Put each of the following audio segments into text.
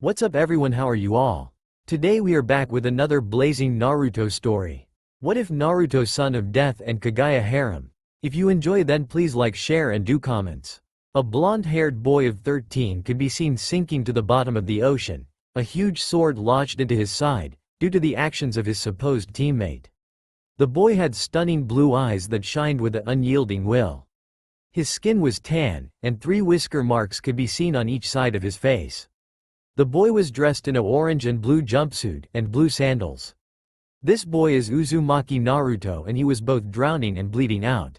What's up everyone, how are you all? Today we are back with another blazing Naruto story. What if Naruto, son of death and Kaguya Harem? If you enjoy then please like, share and do comments. A blonde-haired boy of 13 could be seen sinking to the bottom of the ocean, a huge sword lodged into his side, due to the actions of his supposed teammate. The boy had stunning blue eyes that shined with an unyielding will. His skin was tan, and 3 whisker marks could be seen on each side of his face. The boy was dressed in an orange and blue jumpsuit and blue sandals. This boy is Uzumaki Naruto, and he was both drowning and bleeding out.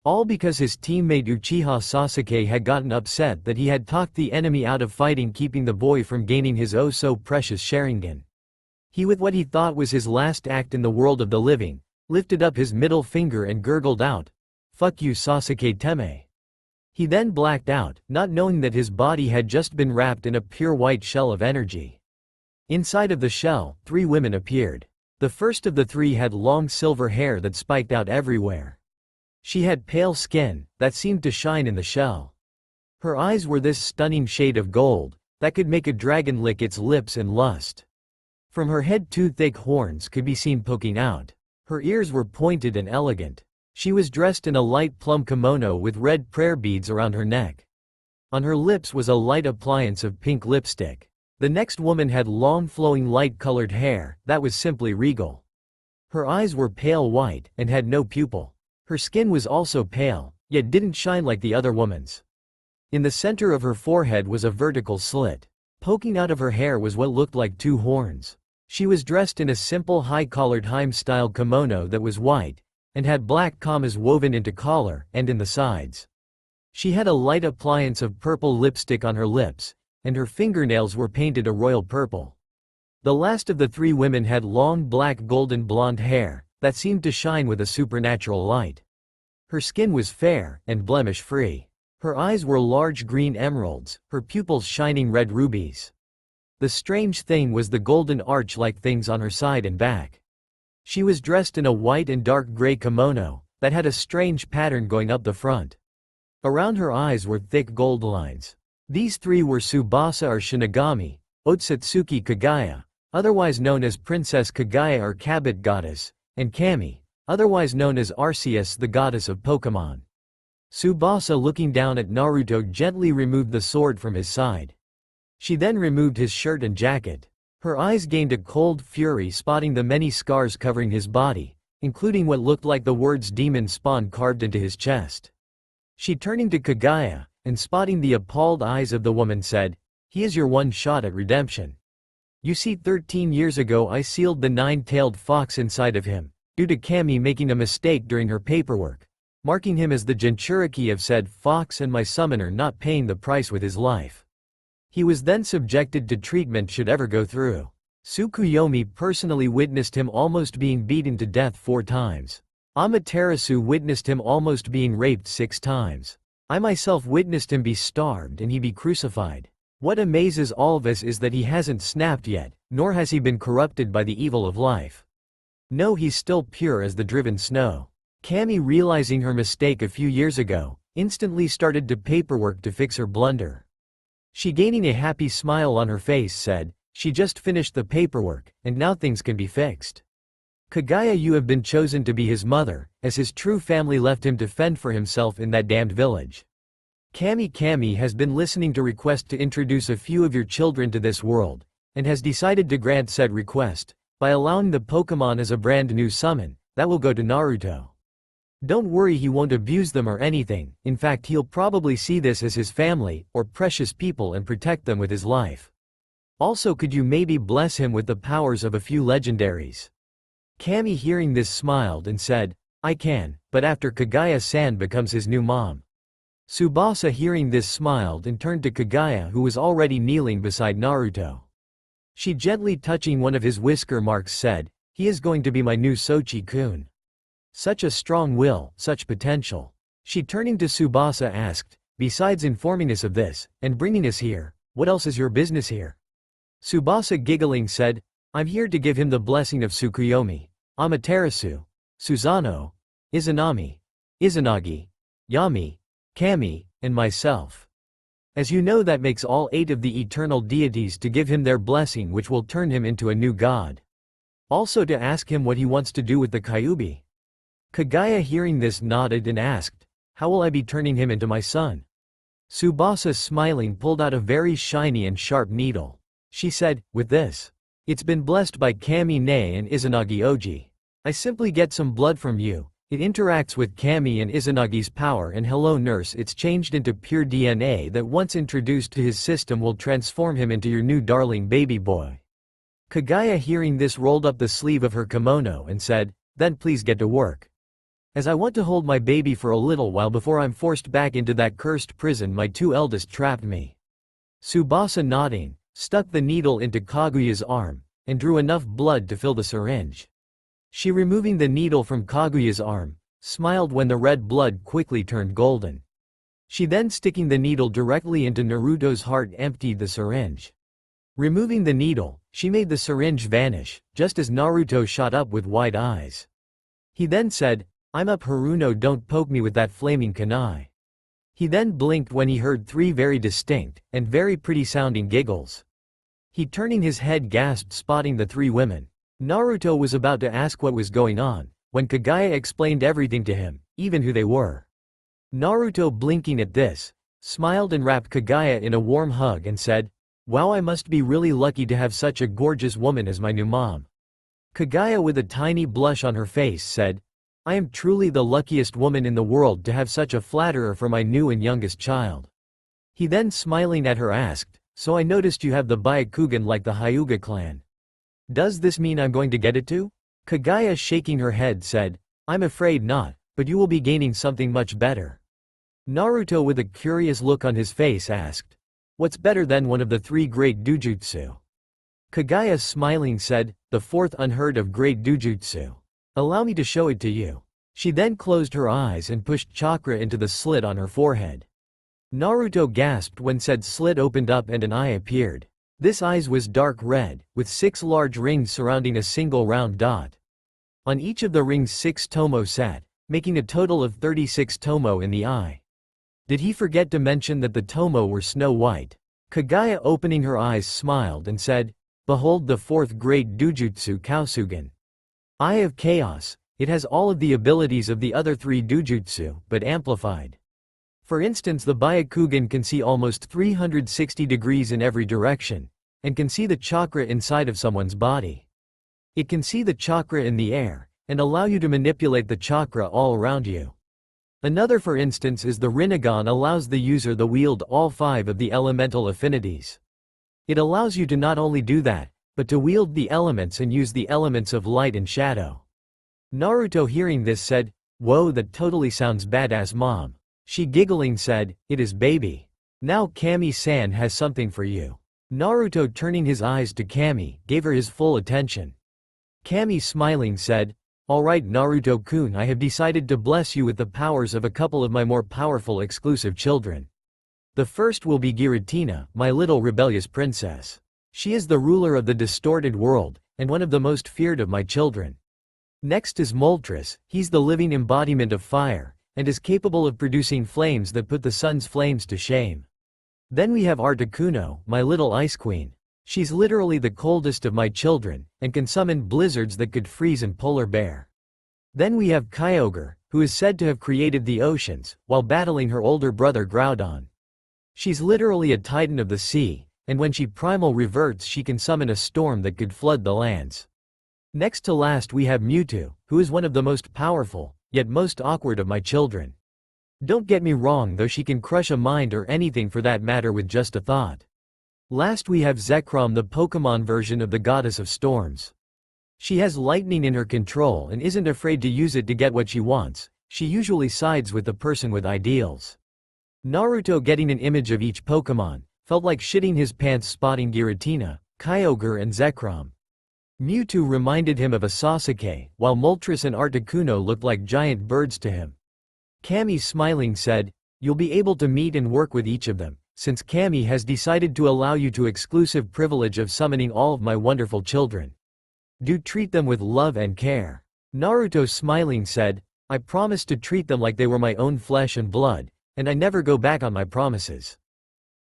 All because his teammate Uchiha Sasuke had gotten upset that he had talked the enemy out of fighting, keeping the boy from gaining his oh so precious Sharingan. He, with what he thought was his last act in the world of the living, lifted up his middle finger and gurgled out, "Fuck you Sasuke Teme." He then blacked out, not knowing that his body had just been wrapped in a pure white shell of energy. Inside of the shell, 3 women appeared. The first of the 3 had long silver hair that spiked out everywhere. She had pale skin that seemed to shine in the shell. Her eyes were this stunning shade of gold that could make a dragon lick its lips in lust. From her head 2 thick horns could be seen poking out. Her ears were pointed and elegant. She was dressed in a light plum kimono with red prayer beads around her neck. On her lips was a light appliance of pink lipstick. The next woman had long flowing light-colored hair that was simply regal. Her eyes were pale white and had no pupil. Her skin was also pale, yet didn't shine like the other woman's. In the center of her forehead was a vertical slit. Poking out of her hair was what looked like 2 horns. She was dressed in a simple high-collared Heim-style kimono that was white, and had black commas woven into collar and in the sides. She had a light appliance of purple lipstick on her lips, and her fingernails were painted a royal purple. The last of the 3 women had long black golden blonde hair that seemed to shine with a supernatural light. Her skin was fair and blemish-free. Her eyes were large green emeralds, her pupils shining red rubies. The strange thing was the golden arch-like things on her side and back. She was dressed in a white and dark gray kimono that had a strange pattern going up the front. Around her eyes were thick gold lines. These 3 were Tsubasa or Shinigami, Otsutsuki Kaguya, otherwise known as Princess Kaguya or Cabot Goddess, and Kami, otherwise known as Arceus, the goddess of Pokemon. Tsubasa, looking down at Naruto, gently removed the sword from his side. She then removed his shirt and jacket. Her eyes gained a cold fury, spotting the many scars covering his body, including what looked like the words demon spawn carved into his chest. She, turning to Kaguya, and spotting the appalled eyes of the woman, said, "He is your one shot at redemption. You see, 13 years ago I sealed the 9-tailed fox inside of him, due to Kami making a mistake during her paperwork, marking him as the Jinchuriki of said fox and my summoner not paying the price with his life. He was then subjected to treatment should ever go through. Tsukuyomi personally witnessed him almost being beaten to death 4 times. Amaterasu witnessed him almost being raped 6 times. I myself witnessed him be starved and he be crucified. What amazes all of us is that he hasn't snapped yet, nor has he been corrupted by the evil of life. No, he's still pure as the driven snow." Kami, realizing her mistake a few years ago, instantly started to paperwork to fix her blunder. She, gaining a happy smile on her face, said, "She just finished the paperwork, and now things can be fixed. Kaguya, you have been chosen to be his mother, as his true family left him to fend for himself in that damned village. Kami has been listening to request to introduce a few of your children to this world, and has decided to grant said request, by allowing the Pokemon as a brand new summon, that will go to Naruto. Don't worry, he won't abuse them or anything, in fact he'll probably see this as his family, or precious people, and protect them with his life. Also, could you maybe bless him with the powers of a few legendaries?" Kami, hearing this, smiled and said, "I can, but after Kaguya-san becomes his new mom." Tsubasa, hearing this, smiled and turned to Kaguya, who was already kneeling beside Naruto. She, gently touching one of his whisker marks, said, "He is going to be my new Sochi-kun. Such a strong will, such potential." She, turning to Tsubasa, asked, "Besides informing us of this, and bringing us here, what else is your business here?" Tsubasa, giggling, said, "I'm here to give him the blessing of Tsukuyomi, Amaterasu, Susanoo, Izanami, Izanagi, Yami, Kami, and myself." As you know, that makes all 8 of the eternal deities to give him their blessing, which will turn him into a new god. Also to ask him what he wants to do with the Kyuubi. Kaguya hearing this nodded and asked, "How will I be turning him into my son?" Tsubasa smiling pulled out a very shiny and sharp needle. She said, "With this. It's been blessed by Kami Ne and Izanagi Oji. I simply get some blood from you. It interacts with Kami and Izanagi's power, and hello nurse, it's changed into pure DNA that once introduced to his system will transform him into your new darling baby boy." Kaguya hearing this rolled up the sleeve of her kimono and said, "Then please get to work. As I want to hold my baby for a little while before I'm forced back into that cursed prison my 2 eldest trapped me." Tsubasa nodding, stuck the needle into Kaguya's arm, and drew enough blood to fill the syringe. She removing the needle from Kaguya's arm, smiled when the red blood quickly turned golden. She then sticking the needle directly into Naruto's heart emptied the syringe. Removing the needle, she made the syringe vanish, just as Naruto shot up with wide eyes. He then said, "I'm up Haruno, don't poke me with that flaming kunai." He then blinked when he heard 3 very distinct, and very pretty sounding giggles. He turning his head gasped spotting the 3 women. Naruto was about to ask what was going on, when Kaguya explained everything to him, even who they were. Naruto blinking at this, smiled and wrapped Kaguya in a warm hug and said, "Wow, I must be really lucky to have such a gorgeous woman as my new mom." Kaguya with a tiny blush on her face said, "I am truly the luckiest woman in the world to have such a flatterer for my new and youngest child." He then smiling at her asked, "So I noticed you have the Byakugan like the Hyuga clan. Does this mean I'm going to get it too?" Kaguya shaking her head said, "I'm afraid not, but you will be gaining something much better." Naruto with a curious look on his face asked, "What's better than one of the 3 great dujutsu?" Kaguya smiling said, "The 4th unheard of great dujutsu. Allow me to show it to you." She then closed her eyes and pushed chakra into the slit on her forehead. Naruto gasped when said slit opened up and an eye appeared. This eye was dark red, with 6 large rings surrounding a single round dot. On each of the rings 6 tomo sat, making a total of 36 tomo in the eye. Did he forget to mention that the tomo were snow white? Kaguya opening her eyes smiled and said, "Behold the 4th great dujutsu Kausugan. Eye of Chaos. It has all of the abilities of the other 3 dujutsu, but amplified. For instance, the Byakugan can see almost 360 degrees in every direction, and can see the chakra inside of someone's body. It can see the chakra in the air, and allow you to manipulate the chakra all around you. Another for instance is the Rinnegan allows the user to wield all 5 of the elemental affinities. It allows you to not only do that, but to wield the elements and use the elements of light and shadow." Naruto hearing this said, "Whoa, that totally sounds badass mom." She giggling said, "It is baby. Now Kami-san has something for you." Naruto turning his eyes to Kami, gave her his full attention. Kami smiling said, "Alright Naruto-kun, I have decided to bless you with the powers of a couple of my more powerful exclusive children. The first will be Giratina, my little rebellious princess. She is the ruler of the distorted world, and one of the most feared of my children. Next is Moltres, he's the living embodiment of fire, and is capable of producing flames that put the sun's flames to shame. Then we have Articuno, my little ice queen. She's literally the coldest of my children, and can summon blizzards that could freeze a polar bear. Then we have Kyogre, who is said to have created the oceans, while battling her older brother Groudon. She's literally a titan of the sea, and when she primal reverts she can summon a storm that could flood the lands. Next to last we have Mewtwo, who is one of the most powerful, yet most awkward of my children. Don't get me wrong though, she can crush a mind or anything for that matter with just a thought. Last we have Zekrom, the Pokemon version of the goddess of storms. She has lightning in her control and isn't afraid to use it to get what she wants. She usually sides with the person with ideals. Naruto getting an image of each Pokemon, felt like shitting his pants spotting Giratina, Kyogre and Zekrom. Mewtwo reminded him of a Sasuke, while Moltres and Articuno looked like giant birds to him. Kami smiling said, "You'll be able to meet and work with each of them, since Kami has decided to allow you to exclusive privilege of summoning all of my wonderful children. Do treat them with love and care." Naruto smiling said, "I promise to treat them like they were my own flesh and blood, and I never go back on my promises."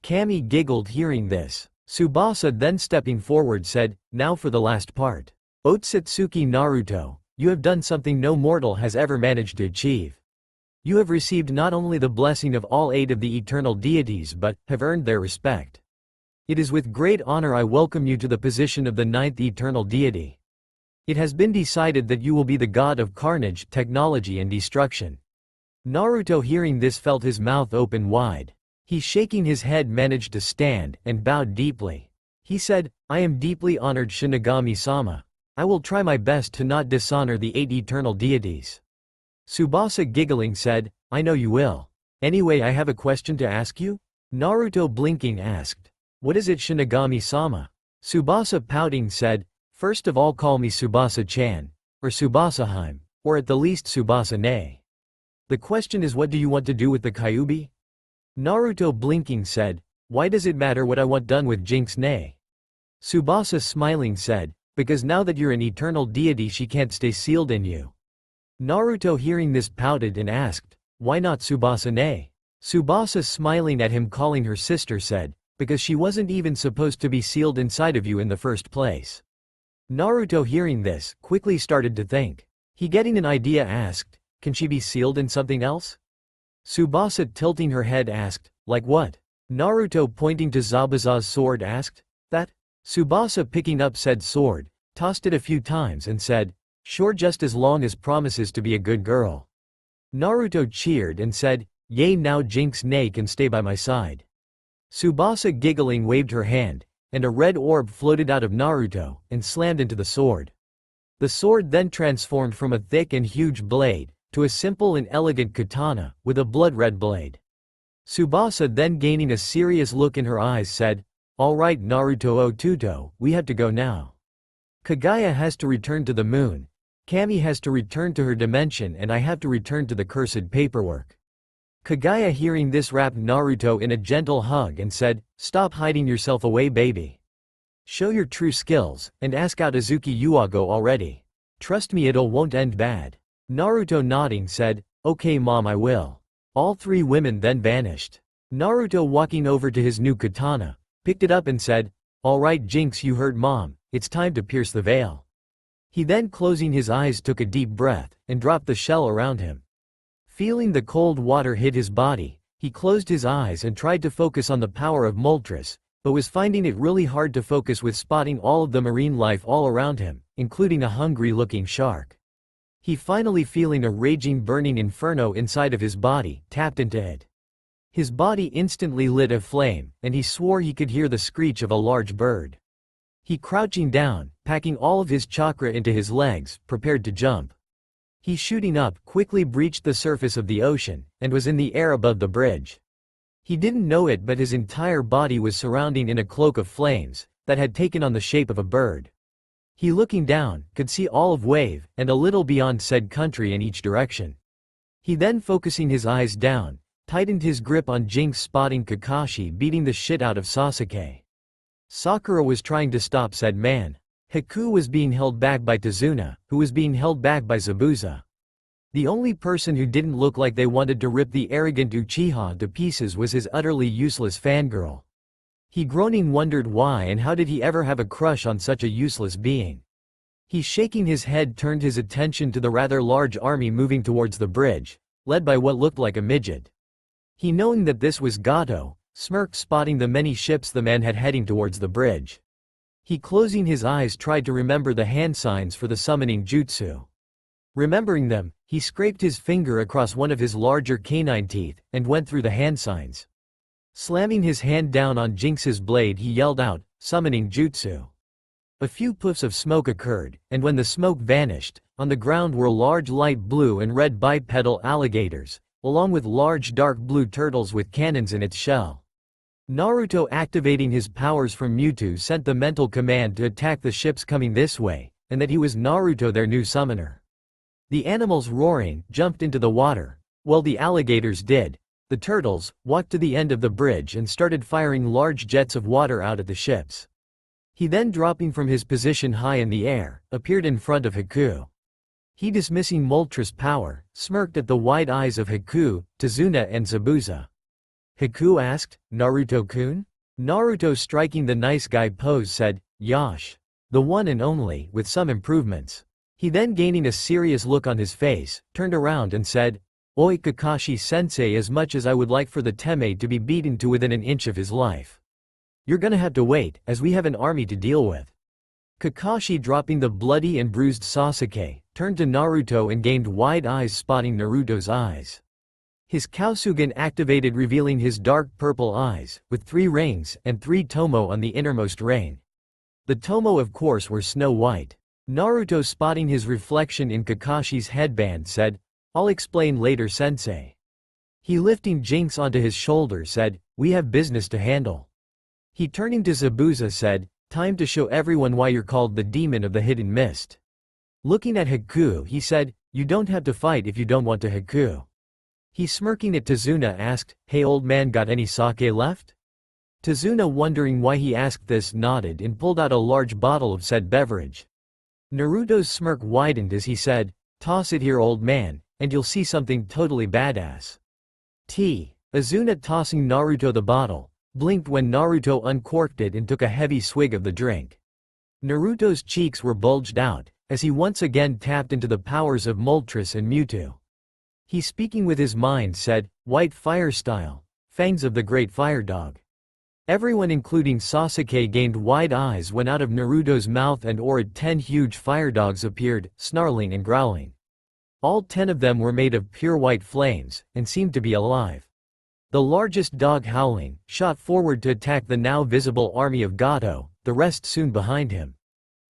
Kami giggled hearing this. Tsubasa then stepping forward said, "Now for the last part. Otsutsuki Naruto, you have done something no mortal has ever managed to achieve. You have received not only the blessing of all 8 of the eternal deities but have earned their respect. It is with great honor I welcome you to the position of the 9th eternal deity. It has been decided that you will be the god of carnage, technology and destruction." Naruto hearing this felt his mouth open wide. He shaking his head managed to stand and bowed deeply. He said, "I am deeply honored Shinigami-sama. I will try my best to not dishonor the 8 eternal deities." Tsubasa giggling said, "I know you will. Anyway, I have a question to ask you?" Naruto blinking asked, "What is it, Shinigami-sama?" Tsubasa pouting said, "First of all call me Tsubasa-chan, or Tsubasa-heim, or at the least Tsubasa-ne. The question is, what do you want to do with the Kyuubi?" Naruto blinking said, "Why does it matter what I want done with Jinx-ne?" Tsubasa smiling said, "Because now that you're an eternal deity she can't stay sealed in you." Naruto hearing this pouted and asked, "Why not Tsubasa-ne?" Tsubasa smiling at him calling her sister said, "Because she wasn't even supposed to be sealed inside of you in the first place." Naruto hearing this, quickly started to think. He getting an idea asked, "Can she be sealed in something else?" Tsubasa tilting her head asked, "Like what?" Naruto pointing to Zabuza's sword asked, "That?" Tsubasa picking up said sword, tossed it a few times and said, "Sure, just as long as promises to be a good girl." Naruto cheered and said, "Yay, now Jinx-ne can stay by my side." Tsubasa giggling waved her hand, and a red orb floated out of Naruto, and slammed into the sword. The sword then transformed from a thick and huge blade, to a simple and elegant katana, with a blood-red blade. Tsubasa then gaining a serious look in her eyes said, "Alright Naruto Otuto, we have to go now. Kaguya has to return to the moon, Kami has to return to her dimension and I have to return to the cursed paperwork." Kaguya hearing this wrapped Naruto in a gentle hug and said, "Stop hiding yourself away baby. Show your true skills, and ask out Azuki Uago already. Trust me it'll won't end bad." Naruto nodding said, "Okay mom I will." All 3 women then vanished. Naruto walking over to his new katana, picked it up and said, "Alright Jinx you heard mom, it's time to pierce the veil." He then closing his eyes took a deep breath, and dropped the shell around him. Feeling the cold water hit his body, he closed his eyes and tried to focus on the power of Moltres, but was finding it really hard to focus with spotting all of the marine life all around him, including a hungry-looking shark. He finally feeling a raging burning inferno inside of his body, tapped into it. His body instantly lit aflame, and he swore he could hear the screech of a large bird. He crouching down, packing all of his chakra into his legs, prepared to jump. He shooting up, quickly breached the surface of the ocean, and was in the air above the bridge. He didn't know it but his entire body was surrounding in a cloak of flames, that had taken on the shape of a bird. He looking down, could see all of wave, and a little beyond said country in each direction. He then focusing his eyes down, tightened his grip on Jinx spotting Kakashi beating the shit out of Sasuke. Sakura was trying to stop said man. Haku was being held back by Tazuna, who was being held back by Zabuza. The only person who didn't look like they wanted to rip the arrogant Uchiha to pieces was his utterly useless fangirl. He groaning wondered why and how did he ever have a crush on such a useless being. He shaking his head turned his attention to the rather large army moving towards the bridge, led by what looked like a midget. He knowing that this was Gato, smirked spotting the many ships the man had heading towards the bridge. He closing his eyes tried to remember the hand signs for the summoning jutsu. Remembering them, he scraped his finger across one of his larger canine teeth, and went through the hand signs. Slamming his hand down on Jinx's blade he yelled out, summoning jutsu. A few puffs of smoke occurred, and when the smoke vanished, on the ground were large light blue and red bipedal alligators, along with large dark blue turtles with cannons in its shell. Naruto activating his powers from Mewtwo sent the mental command to attack the ships coming this way, and that he was Naruto their new summoner. The animals roaring, jumped into the water, while the alligators did. The turtles walked to the end of the bridge and started firing large jets of water out at the ships. He then dropping from his position high in the air, appeared in front of Haku. He dismissing Moltres' power, smirked at the wide eyes of Haku, Tazuna and Zabuza. Haku asked, Naruto-kun? Naruto, striking the nice guy pose, said, Yash. The one and only, with some improvements. He then, gaining a serious look on his face, turned around and said, Oi Kakashi-sensei, as much as I would like for the Teme to be beaten to within an inch of his life, you're gonna have to wait, as we have an army to deal with. Kakashi, dropping the bloody and bruised Sasuke, turned to Naruto and gained wide eyes, spotting Naruto's eyes. His Kausugan activated, revealing his dark purple eyes, with 3 rings and 3 tomo on the innermost ring. The tomo, of course, were snow white. Naruto, spotting his reflection in Kakashi's headband, said, I'll explain later, sensei. He, lifting Jinx onto his shoulder, said, We have business to handle. He, turning to Zabuza, said, Time to show everyone why you're called the Demon of the Hidden Mist. Looking at Haku, he said, You don't have to fight if you don't want to. Haku. He, smirking at Tazuna, asked, Hey old man, got any sake left? Tazuna, wondering why he asked this, nodded and pulled out a large bottle of said beverage. Naruto's smirk widened as he said, Toss it here old man, and you'll see something totally badass. Azuna, tossing Naruto the bottle, blinked when Naruto uncorked it and took a heavy swig of the drink. Naruto's cheeks were bulged out, as he once again tapped into the powers of Moltres and Mewtwo. He, speaking with his mind, said, White fire style, fangs of the great fire dog. Everyone, including Sasuke, gained wide eyes when out of Naruto's mouth and aura 10 huge fire dogs appeared, snarling and growling. All 10 of them were made of pure white flames, and seemed to be alive. The largest dog, howling, shot forward to attack the now visible army of Gato, the rest soon behind him.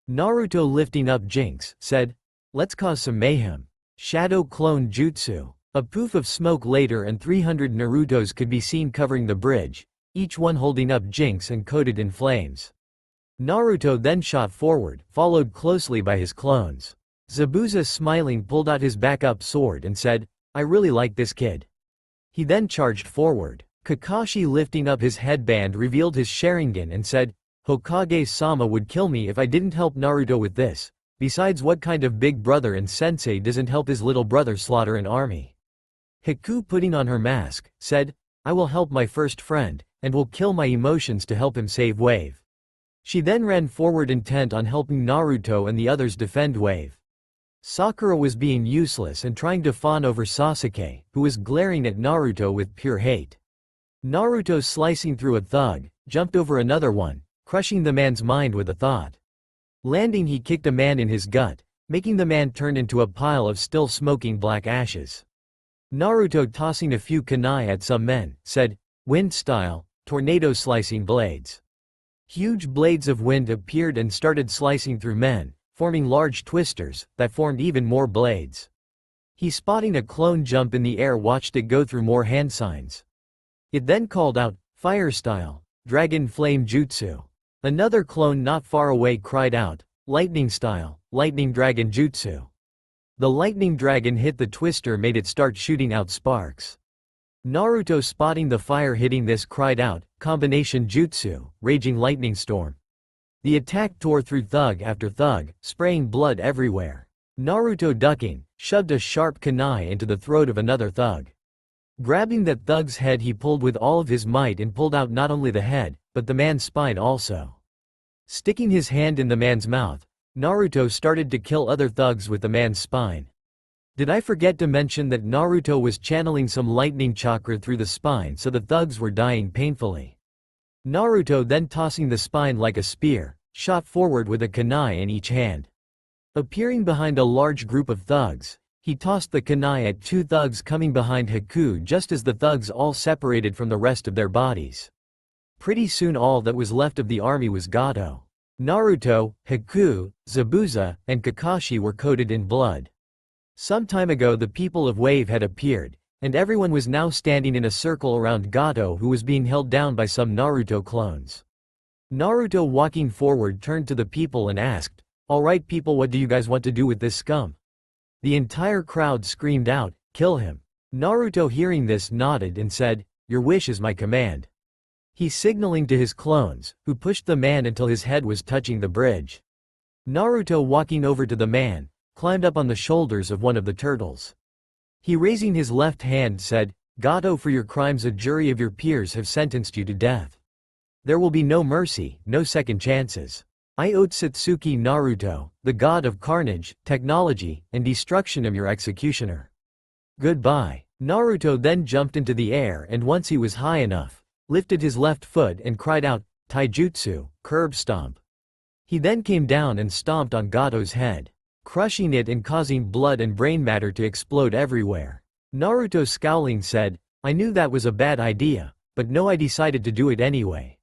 Naruto, lifting up Jinx, said, Let's cause some mayhem. Shadow Clone Jutsu. A poof of smoke later and 300 Narutos could be seen covering the bridge, each one holding up Jinx and coated in flames. Naruto then shot forward, followed closely by his clones. Zabuza, smiling, pulled out his backup sword and said, I really like this kid. He then charged forward. Kakashi, lifting up his headband, revealed his Sharingan and said, Hokage-sama would kill me if I didn't help Naruto with this. Besides, what kind of big brother and sensei doesn't help his little brother slaughter an army? Haku, putting on her mask, said, I will help my first friend, and will kill my emotions to help him save Wave. She then ran forward, intent on helping Naruto and the others defend Wave. Sakura was being useless and trying to fawn over Sasuke, who was glaring at Naruto with pure hate. Naruto, slicing through a thug, jumped over another one, crushing the man's mind with a thought. Landing, he kicked a man in his gut, making the man turn into a pile of still smoking black ashes. Naruto, tossing a few kunai at some men, said, Wind style, tornado slicing blades. Huge blades of wind appeared and started slicing through men, forming large twisters that formed even more blades. He, spotting a clone jump in the air, watched it go through more hand signs. It then called out, Fire style, Dragon Flame Jutsu. Another clone not far away cried out, Lightning style, Lightning Dragon Jutsu. The lightning dragon hit the twister, made it start shooting out sparks. Naruto, spotting the fire hitting this, cried out, Combination Jutsu, Raging Lightning Storm. The attack tore through thug after thug, spraying blood everywhere. Naruto, ducking, shoved a sharp kunai into the throat of another thug. Grabbing that thug's head, he pulled with all of his might and pulled out not only the head, but the man's spine also. Sticking his hand in the man's mouth, Naruto started to kill other thugs with the man's spine. Did I forget to mention that Naruto was channeling some lightning chakra through the spine, so the thugs were dying painfully. Naruto, then tossing the spine like a spear, shot forward with a kunai in each hand. Appearing behind a large group of thugs, he tossed the kunai at 2 thugs coming behind Haku just as the thugs all separated from the rest of their bodies. Pretty soon all that was left of the army was Gato. Naruto, Haku, Zabuza, and Kakashi were coated in blood. Some time ago the people of Wave had appeared, and everyone was now standing in a circle around Gato, who was being held down by some Naruto clones. Naruto, walking forward, turned to the people and asked, Alright people, what do you guys want to do with this scum? The entire crowd screamed out, Kill him. Naruto, hearing this, nodded and said, Your wish is my command. He, signaling to his clones, who pushed the man until his head was touching the bridge. Naruto, walking over to the man, climbed up on the shoulders of one of the turtles. He, raising his left hand, said, Gato, for your crimes a jury of your peers have sentenced you to death. There will be no mercy, no second chances. I Otsutsuki Naruto, the god of carnage, technology, and destruction am your executioner. Goodbye. Naruto then jumped into the air and once he was high enough, lifted his left foot and cried out, Taijutsu, curb stomp. He then came down and stomped on Gato's head, crushing it and causing blood and brain matter to explode everywhere. Naruto scowling said, I knew that was a bad idea, but no, I decided to do it anyway.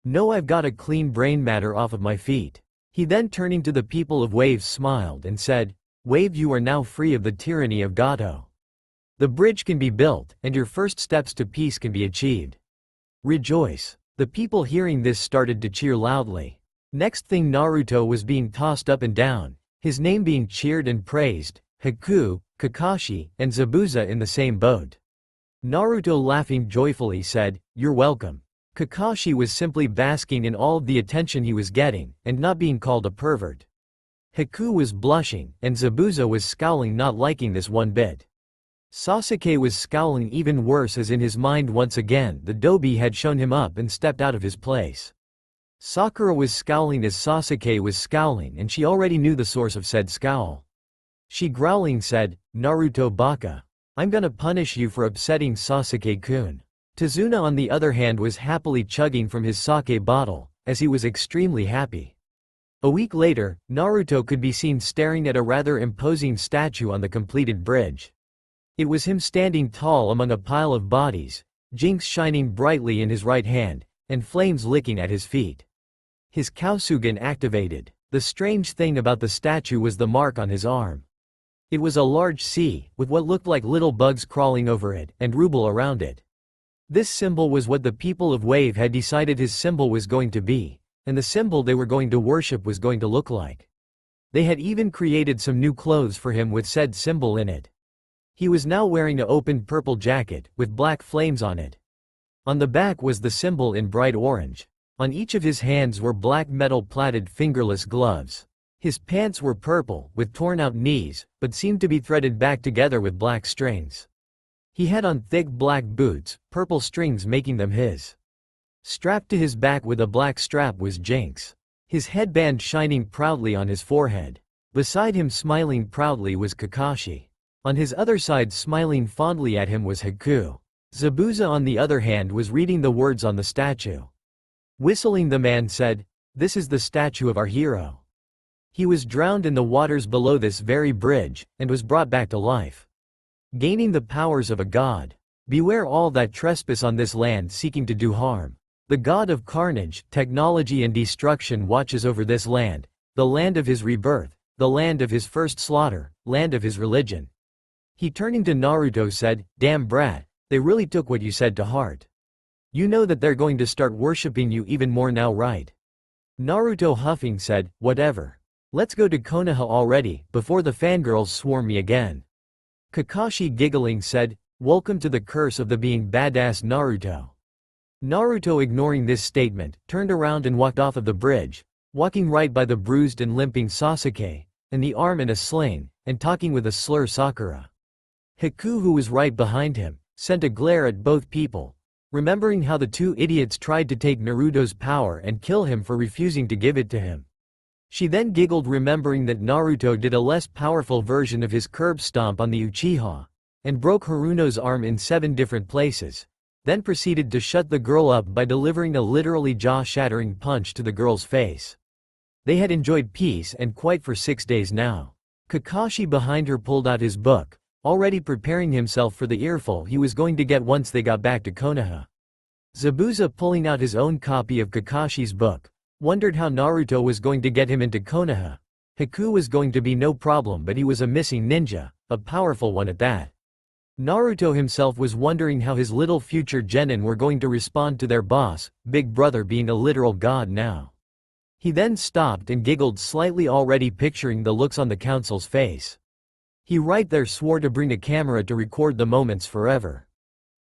No, I've got to clean brain matter off of my feet. He then turning to the people of Wave smiled and said, Wave, you are now free of the tyranny of Gato. The bridge can be built, and your first steps to peace can be achieved. Rejoice. The people hearing this started to cheer loudly. Next thing, Naruto was being tossed up and down, his name being cheered and praised, Haku, Kakashi, and Zabuza in the same boat. Naruto laughing joyfully said, You're welcome. Kakashi was simply basking in all of the attention he was getting, and not being called a pervert. Haku was blushing, and Zabuza was scowling, not liking this one bit. Sasuke was scowling even worse, as in his mind once again the Dobi had shown him up and stepped out of his place. Sakura was scowling as Sasuke was scowling, and she already knew the source of said scowl. She growling said, Naruto baka. I'm gonna punish you for upsetting Sasuke-kun. Tazuna on the other hand was happily chugging from his sake bottle, as he was extremely happy. A week later, Naruto could be seen staring at a rather imposing statue on the completed bridge. It was him standing tall among a pile of bodies, Jinx shining brightly in his right hand, and flames licking at his feet. His Kausugan activated. The strange thing about the statue was the mark on his arm. It was a large C, with what looked like little bugs crawling over it, and ruble around it. This symbol was what the people of Wave had decided his symbol was going to be, and the symbol they were going to worship was going to look like. They had even created some new clothes for him with said symbol in it. He was now wearing an open purple jacket, with black flames on it. On the back was the symbol in bright orange. On each of his hands were black metal plaited fingerless gloves. His pants were purple, with torn out knees, but seemed to be threaded back together with black strings. He had on thick black boots, purple strings making them his. Strapped to his back with a black strap was Jinx. His headband shining proudly on his forehead. Beside him smiling proudly was Kakashi. On his other side smiling fondly at him was Haku. Zabuza on the other hand was reading the words on the statue. Whistling, the man said, This is the statue of our hero. He was drowned in the waters below this very bridge, and was brought back to life. Gaining the powers of a god. Beware all that trespass on this land seeking to do harm. The god of carnage, technology and destruction watches over this land, the land of his rebirth, the land of his first slaughter, land of his religion. He turning to Naruto said, Damn brat, they really took what you said to heart. You know that they're going to start worshipping you even more now, right? Naruto huffing said, Whatever. Let's go to Konoha already, before the fangirls swarm me again. Kakashi giggling said, Welcome to the curse of the being badass Naruto. Naruto ignoring this statement, turned around and walked off of the bridge, walking right by the bruised and limping Sasuke, and the arm in a sling, and talking with a slur Sakura. Haku, who was right behind him, sent a glare at both people, remembering how the two idiots tried to take Naruto's power and kill him for refusing to give it to him. She then giggled, remembering that Naruto did a less powerful version of his curb stomp on the Uchiha, and broke Haruno's arm in 7 different places, then proceeded to shut the girl up by delivering a literally jaw-shattering punch to the girl's face. They had enjoyed peace and quiet for 6 days now. Kakashi behind her pulled out his book, already preparing himself for the earful he was going to get once they got back to Konoha. Zabuza, pulling out his own copy of Kakashi's book, wondered how Naruto was going to get him into Konoha. Haku was going to be no problem, but he was a missing ninja, a powerful one at that. Naruto himself was wondering how his little future genin were going to respond to their boss, Big Brother, being a literal god now. He then stopped and giggled slightly, already picturing the looks on the council's face. He right there swore to bring a camera to record the moments forever.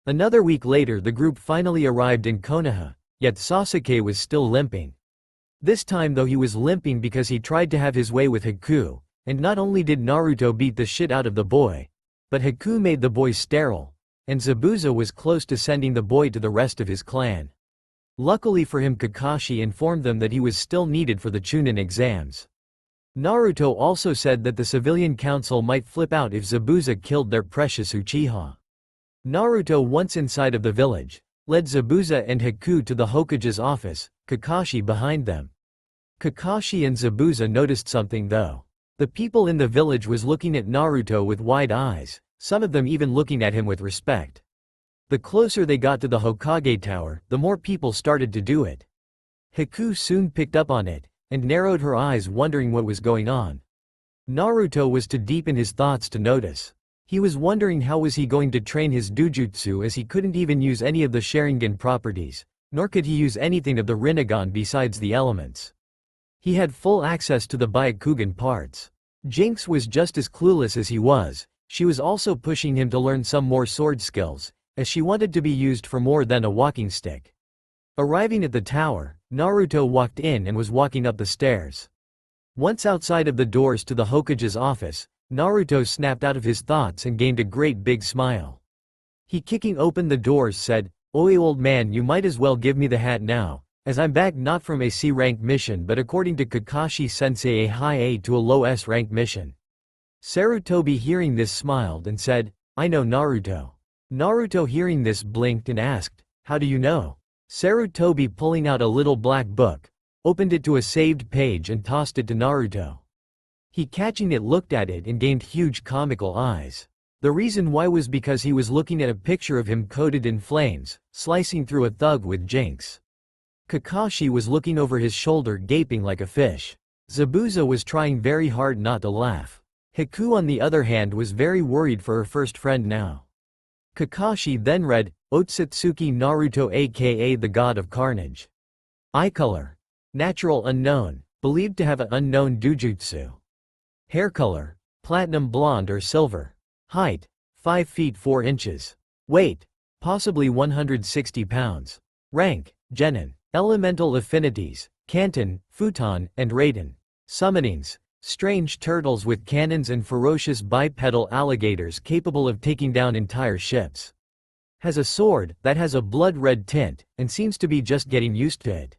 Another week later the group finally arrived in Konoha, yet Sasuke was still limping. This time though he was limping because he tried to have his way with Haku, and not only did Naruto beat the shit out of the boy, but Haku made the boy sterile, and Zabuza was close to sending the boy to the rest of his clan. Luckily for him, Kakashi informed them that he was still needed for the Chunin exams. Naruto also said that the civilian council might flip out if Zabuza killed their precious Uchiha. Naruto, once inside of the village, led Zabuza and Haku to the Hokage's office, Kakashi behind them. Kakashi and Zabuza noticed something though. The people in the village was looking at Naruto with wide eyes, some of them even looking at him with respect. The closer they got to the Hokage tower, the more people started to do it. Haku soon picked up on it, and narrowed her eyes wondering what was going on. Naruto was too deep in his thoughts to notice. He was wondering how was he going to train his Dujutsu, as he couldn't even use any of the Sharingan properties, nor could he use anything of the Rinnegan besides the elements. He had full access to the Byakugan parts. Jinx was just as clueless as he was. She was also pushing him to learn some more sword skills, as she wanted to be used for more than a walking stick. Arriving at the tower, Naruto walked in and was walking up the stairs. Once outside of the doors to the Hokage's office, Naruto snapped out of his thoughts and gained a great big smile. He, kicking open the doors, said, "Oi old man, you might as well give me the hat now, as I'm back not from a C-rank mission but according to Kakashi-sensei a high A to a low S-rank mission." Sarutobi hearing this smiled and said, "I know Naruto." Naruto hearing this blinked and asked, "How do you know?" Sarutobi, pulling out a little black book, opened it to a saved page and tossed it to Naruto. He, catching it, looked at it and gained huge comical eyes. The reason why was because he was looking at a picture of him coated in flames, slicing through a thug with Jinx. Kakashi was looking over his shoulder gaping like a fish. Zabuza was trying very hard not to laugh. Haku on the other hand was very worried for her first friend now. Kakashi then read, Otsutsuki Naruto aka the god of Carnage. Eye color. Natural unknown, believed to have an unknown Dujutsu. Hair color. Platinum blonde or silver. Height. 5 feet 4 inches. Weight. Possibly 160 pounds. Rank. Genin. Elemental affinities. Kanton, Futon, and Raiden. Summonings. Strange turtles with cannons and ferocious bipedal alligators capable of taking down entire ships. Has a sword that has a blood-red tint, and seems to be just getting used to it.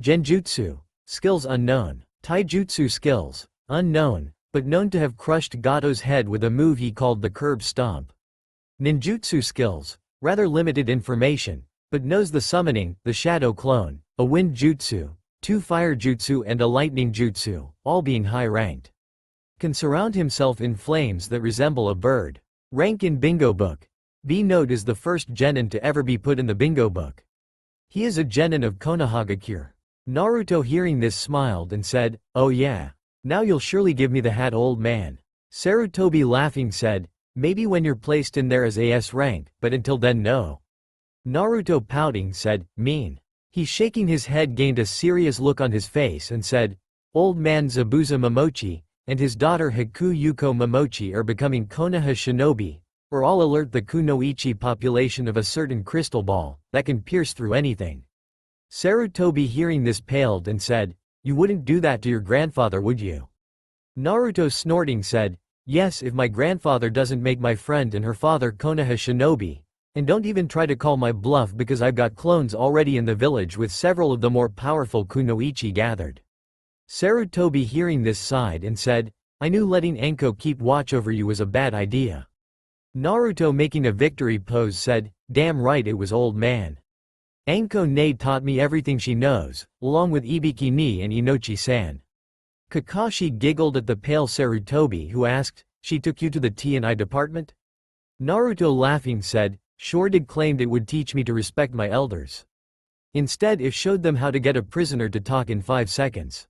Genjutsu. Skills unknown. Taijutsu skills. Unknown, but known to have crushed Gato's head with a move he called the curb stomp. Ninjutsu skills. Rather limited information, but knows the summoning, the shadow clone, a wind jutsu, 2 fire jutsu and a lightning jutsu, all being high-ranked. Can surround himself in flames that resemble a bird. Rank in bingo book. B-Note is the first genin to ever be put in the bingo book. He is a genin of Konoha. Naruto hearing this smiled and said, "Oh yeah. Now you'll surely give me the hat, old man." Sarutobi laughing said, "Maybe when you're placed in there as AS rank, but until then no." Naruto pouting said, "Mean." He, shaking his head, gained a serious look on his face and said, "Old man Zabuza Momochi and his daughter Haku Yuko Momochi are becoming Konoha shinobi, or I'll alert the Kunoichi population of a certain crystal ball that can pierce through anything." Sarutobi hearing this paled and said, "You wouldn't do that to your grandfather, would you?" Naruto snorting said, "Yes, if my grandfather doesn't make my friend and her father Konoha shinobi, and don't even try to call my bluff because I've got clones already in the village with several of the more powerful Kunoichi gathered." Sarutobi hearing this sighed and said, "I knew letting Anko keep watch over you was a bad idea." Naruto making a victory pose said, "Damn right it was, old man. Anko ne taught me everything she knows, along with Ibiki ni and Inochi-san." Kakashi giggled at the pale Sarutobi, who asked, "She took you to the T&I department?" Naruto laughing said, "Sure did, claimed it would teach me to respect my elders. Instead it showed them how to get a prisoner to talk in 5 seconds.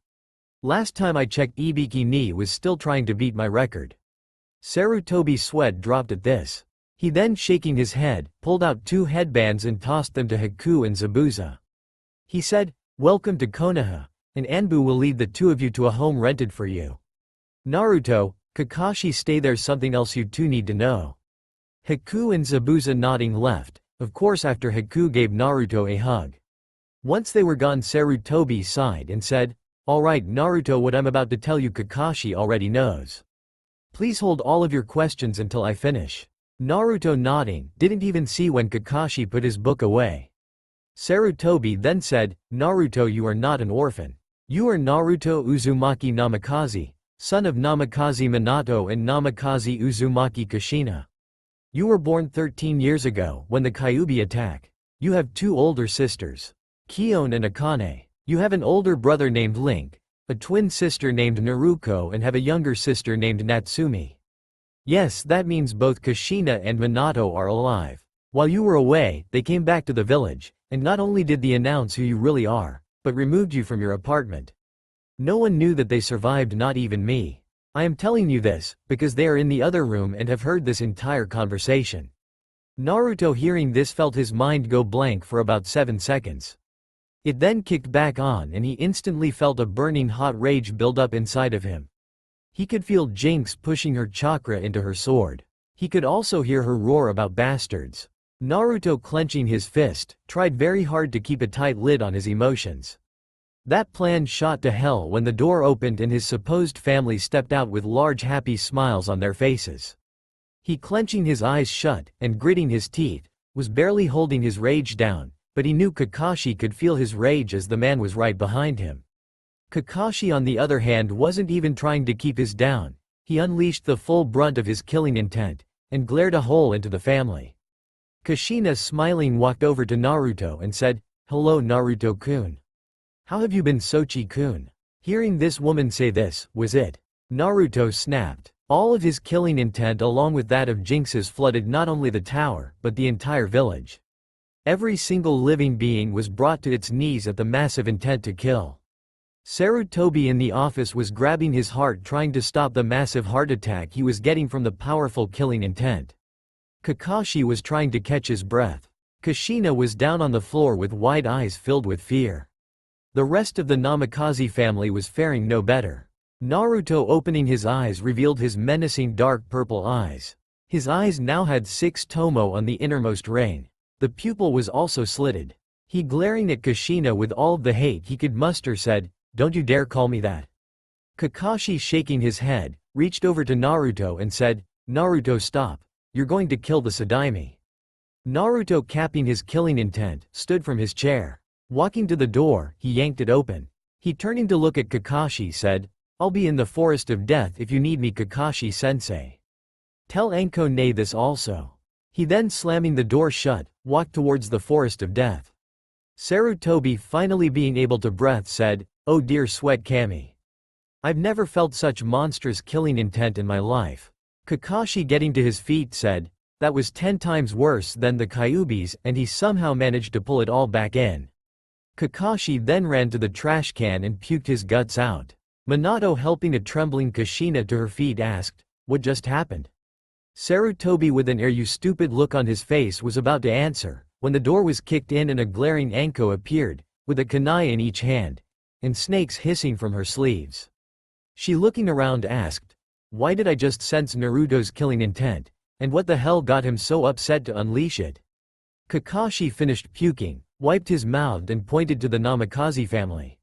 Last time I checked, Ibiki ni was still trying to beat my record." Sarutobi's sweat dropped at this. He then, shaking his head, pulled out 2 headbands and tossed them to Haku and Zabuza. He said, "Welcome to Konoha, and Anbu will lead the 2 of you to a home rented for you." Naruto, Kakashi, stay, there's something else you 2 need to know. Haku and Zabuza nodding left, of course after Haku gave Naruto a hug. Once they were gone, Sarutobi sighed and said, "Alright Naruto, what I'm about to tell you Kakashi already knows. Please hold all of your questions until I finish." Naruto, nodding, didn't even see when Kakashi put his book away. Sarutobi then said, "Naruto, you are not an orphan. You are Naruto Uzumaki Namikaze, son of Namikaze Minato and Namikaze Uzumaki Kushina. You were born 13 years ago, when the Kyuubi attack. You have two older sisters, Kion and Akane. You have an older brother named Link, a twin sister named Naruko, and have a younger sister named Natsumi. Yes, that means both Kushina and Minato are alive. While you were away, they came back to the village, and not only did they announce who you really are, but removed you from your apartment. No one knew that they survived, not even me. I am telling you this, because they are in the other room and have heard this entire conversation." Naruto, hearing this, felt his mind go blank for about 7 seconds. It then kicked back on and he instantly felt a burning hot rage build up inside of him. He could feel Jinx pushing her chakra into her sword. He could also hear her roar about bastards. Naruto, clenching his fist, tried very hard to keep a tight lid on his emotions. That plan shot to hell when the door opened and his supposed family stepped out with large happy smiles on their faces. He, clenching his eyes shut and gritting his teeth, was barely holding his rage down, but he knew Kakashi could feel his rage as the man was right behind him. Kakashi, on the other hand, wasn't even trying to keep his down. He unleashed the full brunt of his killing intent and glared a hole into the family. Kushina, smiling, walked over to Naruto and said, "Hello Naruto-kun. How have you been, Sochi-kun?" Hearing this woman say this, was it. Naruto snapped. All of his killing intent along with that of Jinx's flooded not only the tower, but the entire village. Every single living being was brought to its knees at the massive intent to kill. Sarutobi in the office was grabbing his heart, trying to stop the massive heart attack he was getting from the powerful killing intent. Kakashi was trying to catch his breath. Kushina was down on the floor with wide eyes filled with fear. The rest of the Namikaze family was faring no better. Naruto, opening his eyes, revealed his menacing dark purple eyes. His eyes now had 6 tomo on the innermost ring. The pupil was also slitted. He, glaring at Kushina with all of the hate he could muster, said, "Don't you dare call me that." Kakashi, shaking his head, reached over to Naruto and said, "Naruto, stop. You're going to kill the Sadaime." Naruto, capping his killing intent, stood from his chair. Walking to the door, he yanked it open. He, turning to look at Kakashi, said, "I'll be in the forest of death if you need me, Kakashi-sensei. Tell Anko-ne this also." He then, slamming the door shut, walked towards the forest of death. Sarutobi, finally being able to breathe, said, "Oh dear, Sweat Kami. I've never felt such monstrous killing intent in my life." Kakashi, getting to his feet, said, "That was 10 times worse than the Kyuubi's, and he somehow managed to pull it all back in." Kakashi then ran to the trash can and puked his guts out. Minato, helping a trembling Kushina to her feet, asked, "What just happened?" Sarutobi, with an "are you stupid" look on his face, was about to answer, when the door was kicked in and a glaring Anko appeared, with a kunai in each hand, and snakes hissing from her sleeves. She, looking around, asked, "Why did I just sense Naruto's killing intent, and what the hell got him so upset to unleash it?" Kakashi finished puking, wiped his mouth and pointed to the Namikaze family.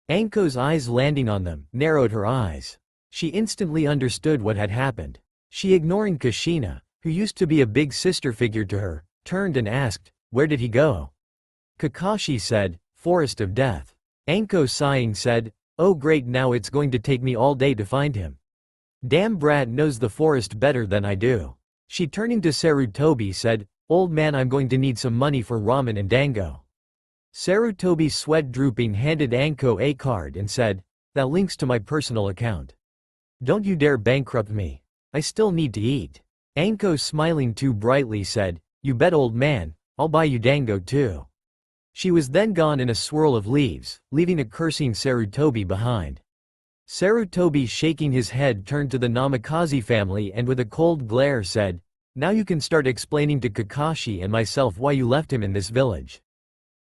Anko's eyes, landing on them, narrowed her eyes. She instantly understood what had happened. She, ignoring Kushina, who used to be a big sister figure to her, turned and asked, "Where did he go?" Kakashi said, "Forest of Death." Anko, sighing, said, "Oh great, now it's going to take me all day to find him. Damn brat knows the forest better than I do." She, turning to Sarutobi, said, "Old man, I'm going to need some money for ramen and dango." Sarutobi, sweat drooping, handed Anko a card and said, "That links to my personal account. Don't you dare bankrupt me. I still need to eat." Anko, smiling too brightly, said, "You bet, old man, I'll buy you dango too." She was then gone in a swirl of leaves, leaving a cursing Sarutobi behind. Sarutobi, shaking his head, turned to the Namikaze family and with a cold glare said, "Now you can start explaining to Kakashi and myself why you left him in this village."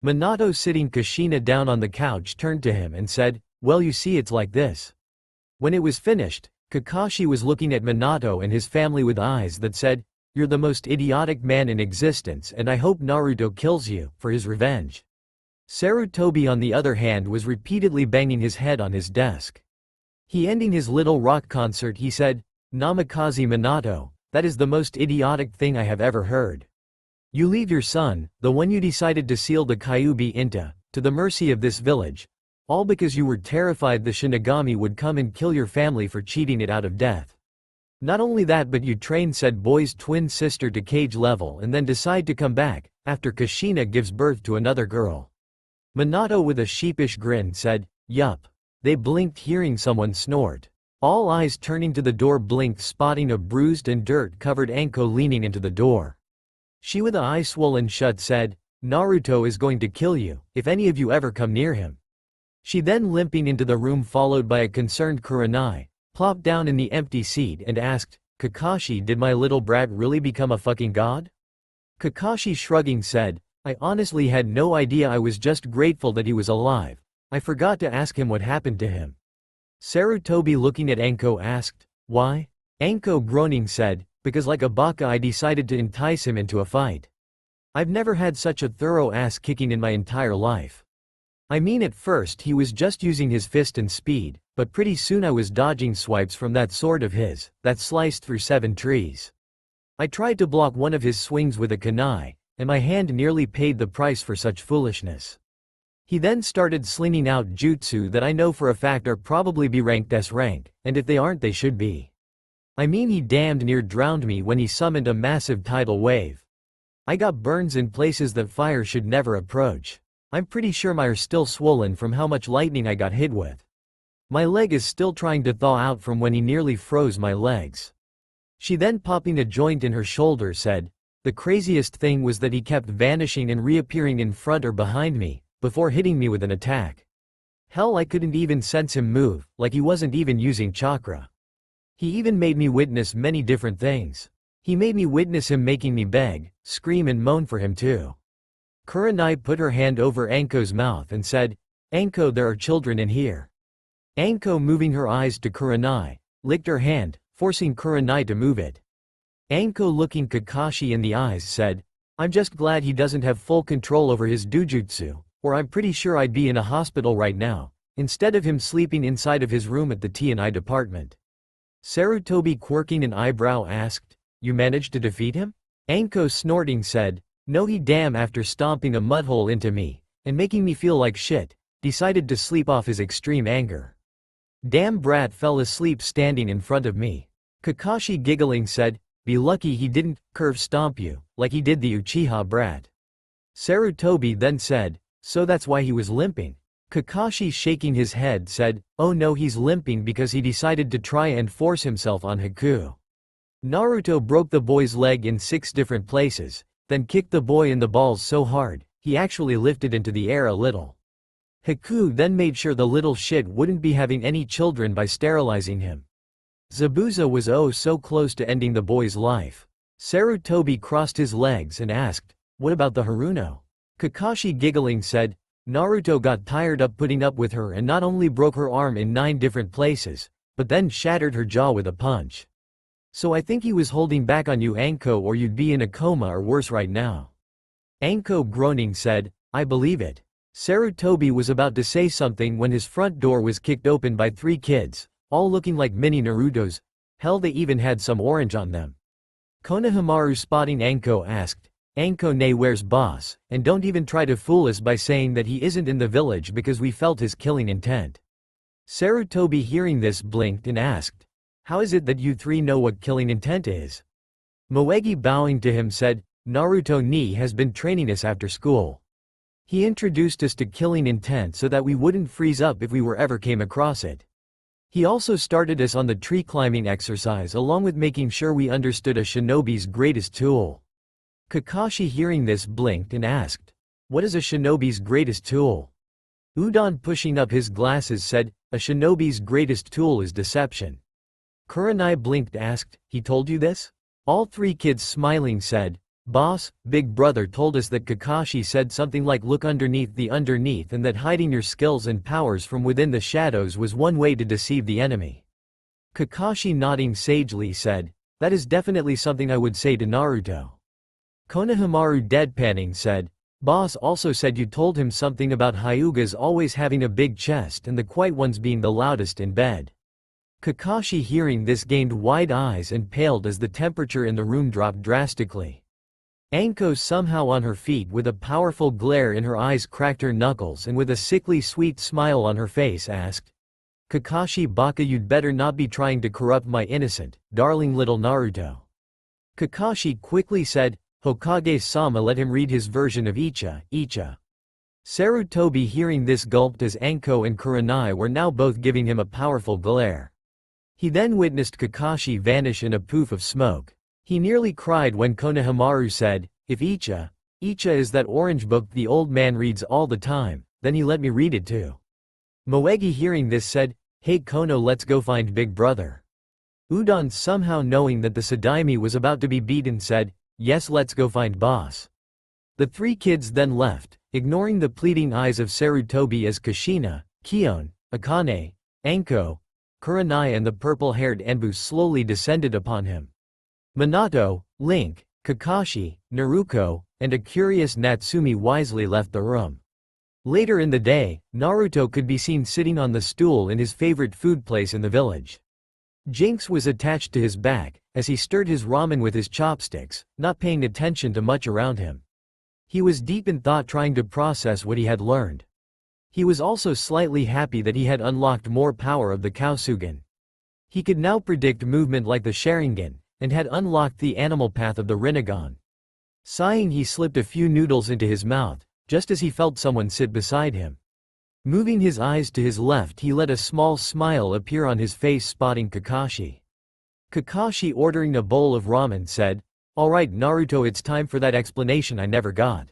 Minato, sitting Kushina down on the couch, turned to him and said, "Well, you see, it's like this." When it was finished, Kakashi was looking at Minato and his family with eyes that said, "You're the most idiotic man in existence, and I hope Naruto kills you, for his revenge." Sarutobi, on the other hand, was repeatedly banging his head on his desk. He, ending his little rock concert, he said, "Namikaze Minato, That is the most idiotic thing I have ever heard. You leave your son, the one you decided to seal the Kyuubi into, to the mercy of this village, all because you were terrified the Shinigami would come and kill your family for cheating it out of death. Not only that, but you train said boy's twin sister to cage level and then decide to come back, after Kushina gives birth to another girl. Minato with a sheepish grin said, "Yup." They blinked hearing someone snort. All eyes turning to the door blinked spotting a bruised and dirt-covered Anko leaning into the door. She with the eye swollen shut said, "Naruto is going to kill you, if any of you ever come near him." She then limping into the room followed by a concerned Kurenai, plopped down in the empty seat and asked, "Kakashi, did my little brat really become a fucking god?" Kakashi shrugging said, "I honestly had no idea, I was just grateful that he was alive. I forgot to ask him what happened to him." Sarutobi looking at Anko asked, "Why?" Anko groaning said, "Because like a baka I decided to entice him into a fight. I've never had such a thorough ass kicking in my entire life. I mean at first he was just using his fist and speed, but pretty soon I was dodging swipes from that sword of his, that sliced through 7 trees. I tried to block one of his swings with a kunai, and my hand nearly paid the price for such foolishness. He then started slinging out jutsu that I know for a fact are probably B ranked S rank, and if they aren't they should be. I mean he damned near drowned me when he summoned a massive tidal wave. I got burns in places that fire should never approach. I'm pretty sure mine's still swollen from how much lightning I got hit with. My leg is still trying to thaw out from when he nearly froze my legs." She then popping a joint in her shoulder said, "The craziest thing was that he kept vanishing and reappearing in front or behind me, before hitting me with an attack. Hell, I couldn't even sense him move, like he wasn't even using chakra. He even made me witness many different things. He made me witness him making me beg, scream and moan for him too." Kurenai put her hand over Anko's mouth and said, "Anko, there are children in here." Anko moving her eyes to Kurenai, licked her hand, forcing Kurenai to move it. Anko looking Kakashi in the eyes said, "I'm just glad he doesn't have full control over his dujutsu, or I'm pretty sure I'd be in a hospital right now, instead of him sleeping inside of his room at the T&I department." Sarutobi quirking an eyebrow asked, "You managed to defeat him?" Anko snorting said, "No, he damn after stomping a mudhole into me, and making me feel like shit, decided to sleep off his extreme anger. Damn brat fell asleep standing in front of me." Kakashi giggling said, "Be lucky he didn't curve stomp you, like he did the Uchiha brat." Sarutobi then said, "So that's why he was limping?" Kakashi shaking his head said, "Oh no, he's limping because he decided to try and force himself on Haku. Naruto broke the boy's leg in 6 different places, then kicked the boy in the balls so hard, he actually lifted into the air a little. Haku then made sure the little shit wouldn't be having any children by sterilizing him. Zabuza was oh so close to ending the boy's life." Sarutobi crossed his legs and asked, "What about the Haruno?" Kakashi giggling said, "Naruto got tired up putting up with her and not only broke her arm in 9 different places, but then shattered her jaw with a punch. So I think he was holding back on you Anko, or you'd be in a coma or worse right now." Anko groaning said, "I believe it." Sarutobi was about to say something when his front door was kicked open by 3 kids, all looking like mini Narutos. Hell, they even had some orange on them. Konohamaru spotting Anko asked, "Anko nay, where's boss, and don't even try to fool us by saying that he isn't in the village because we felt his killing intent." Sarutobi hearing this blinked and asked, "How is it that you 3 know what killing intent is?" Moegi bowing to him said, "Naruto ni has been training us after school. He introduced us to killing intent so that we wouldn't freeze up if we were ever came across it. He also started us on the tree climbing exercise along with making sure we understood a shinobi's greatest tool." Kakashi hearing this blinked and asked, "What is a shinobi's greatest tool?" Udon pushing up his glasses said, "A shinobi's greatest tool is deception." Kurenai blinked asked, "He told you this?" All 3 kids smiling said, "Boss, big brother told us that Kakashi said something like look underneath the underneath and that hiding your skills and powers from within the shadows was one way to deceive the enemy." Kakashi nodding sagely said, "That is definitely something I would say to Naruto." Konohamaru deadpanning said, "Boss also said you told him something about Hyugas always having a big chest and the quiet ones being the loudest in bed." Kakashi hearing this gained wide eyes and paled as the temperature in the room dropped drastically. Anko somehow on her feet with a powerful glare in her eyes cracked her knuckles and with a sickly sweet smile on her face asked, "Kakashi Baka, you'd better not be trying to corrupt my innocent, darling little Naruto." Kakashi quickly said, "Hokage-sama, let him read his version of Icha." Sarutobi hearing this gulped as Anko and Kurenai were now both giving him a powerful glare. He then witnessed Kakashi vanish in a poof of smoke. He nearly cried when Konohamaru said, "If Icha is that orange book the old man reads all the time, then he let me read it too." Moegi hearing this said, "Hey Kono, let's go find big brother." Udon somehow knowing that the Sadaimi was about to be beaten said, "Yes, let's go find boss." The three kids then left, ignoring the pleading eyes of Sarutobi as Kushina, Kion, Akane, Anko, Kurenai and the purple-haired Enbu slowly descended upon him. Minato, Link, Kakashi, Naruto, and a curious Natsumi wisely left the room. Later in the day, Naruto could be seen sitting on the stool in his favorite food place in the village. Jinx was attached to his back, as he stirred his ramen with his chopsticks, not paying attention to much around him. He was deep in thought trying to process what he had learned. He was also slightly happy that he had unlocked more power of the Kasugan. He could now predict movement like the Sharingan, and had unlocked the animal path of the Rinnegan. Sighing, he slipped a few noodles into his mouth, just as he felt someone sit beside him. Moving his eyes to his left, he let a small smile appear on his face, spotting Kakashi. Kakashi, ordering a bowl of ramen, said, "Alright Naruto, it's time for that explanation I never got."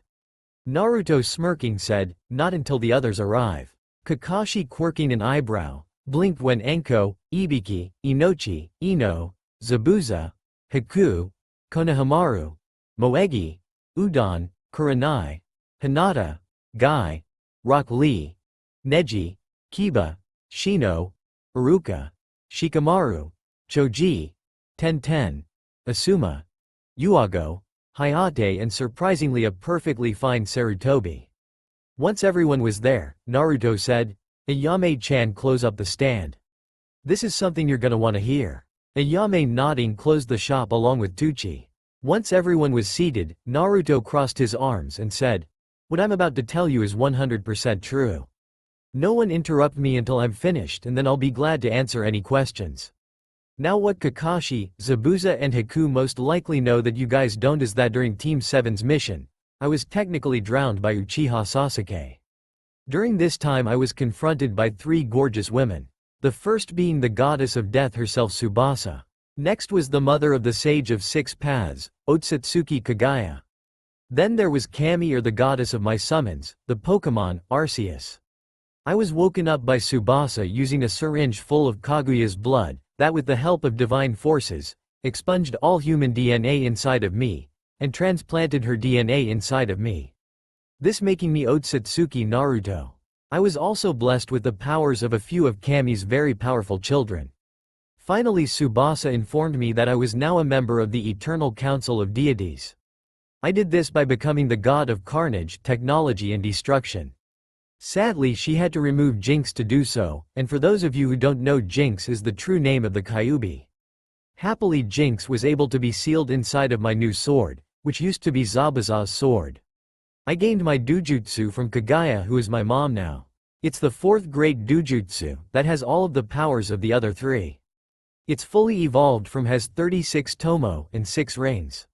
Naruto smirking said, "Not until the others arrive." Kakashi quirking an eyebrow, blinked when Anko, Ibiki, Inochi, Ino, Zabuza, Haku, Konohamaru, Moegi, Udon, Kurenai, Hinata, Guy, Rock Lee, Neji, Kiba, Shino, Iruka, Shikamaru, Choji, Tenten, Asuma, Yuago, Hayate and surprisingly a perfectly fine Sarutobi. Once everyone was there, Naruto said, "Ayame-chan, close up the stand. This is something you're gonna wanna hear." Ayame nodding closed the shop along with Tucci. Once everyone was seated, Naruto crossed his arms and said, "What I'm about to tell you is 100% true. No one interrupt me until I'm finished and then I'll be glad to answer any questions." Now what Kakashi, Zabuza and Haku most likely know that you guys don't is that during Team 7's mission, I was technically drowned by Uchiha Sasuke. During this time I was confronted by three gorgeous women. The first being the goddess of death herself, Tsubasa. Next was the mother of the sage of six paths, Otsutsuki Kaguya. Then there was Kami, or the goddess of my summons, the Pokemon, Arceus. I was woken up by Tsubasa using a syringe full of Kaguya's blood, that with the help of divine forces, expunged all human DNA inside of me, and transplanted her DNA inside of me. This making me Otsutsuki Naruto. I was also blessed with the powers of a few of Kami's very powerful children. Finally Tsubasa informed me that I was now a member of the Eternal Council of Deities. I did this by becoming the god of carnage, technology and destruction. Sadly she had to remove Jinx to do so, and for those of you who don't know, Jinx is the true name of the Kyuubi. Happily Jinx was able to be sealed inside of my new sword, which used to be Zabuza's sword. I gained my Dujutsu from Kaguya, who is my mom now. It's the fourth great Dujutsu, that has all of the powers of the other three. It's fully evolved from has 36 Tomo and 6 rings.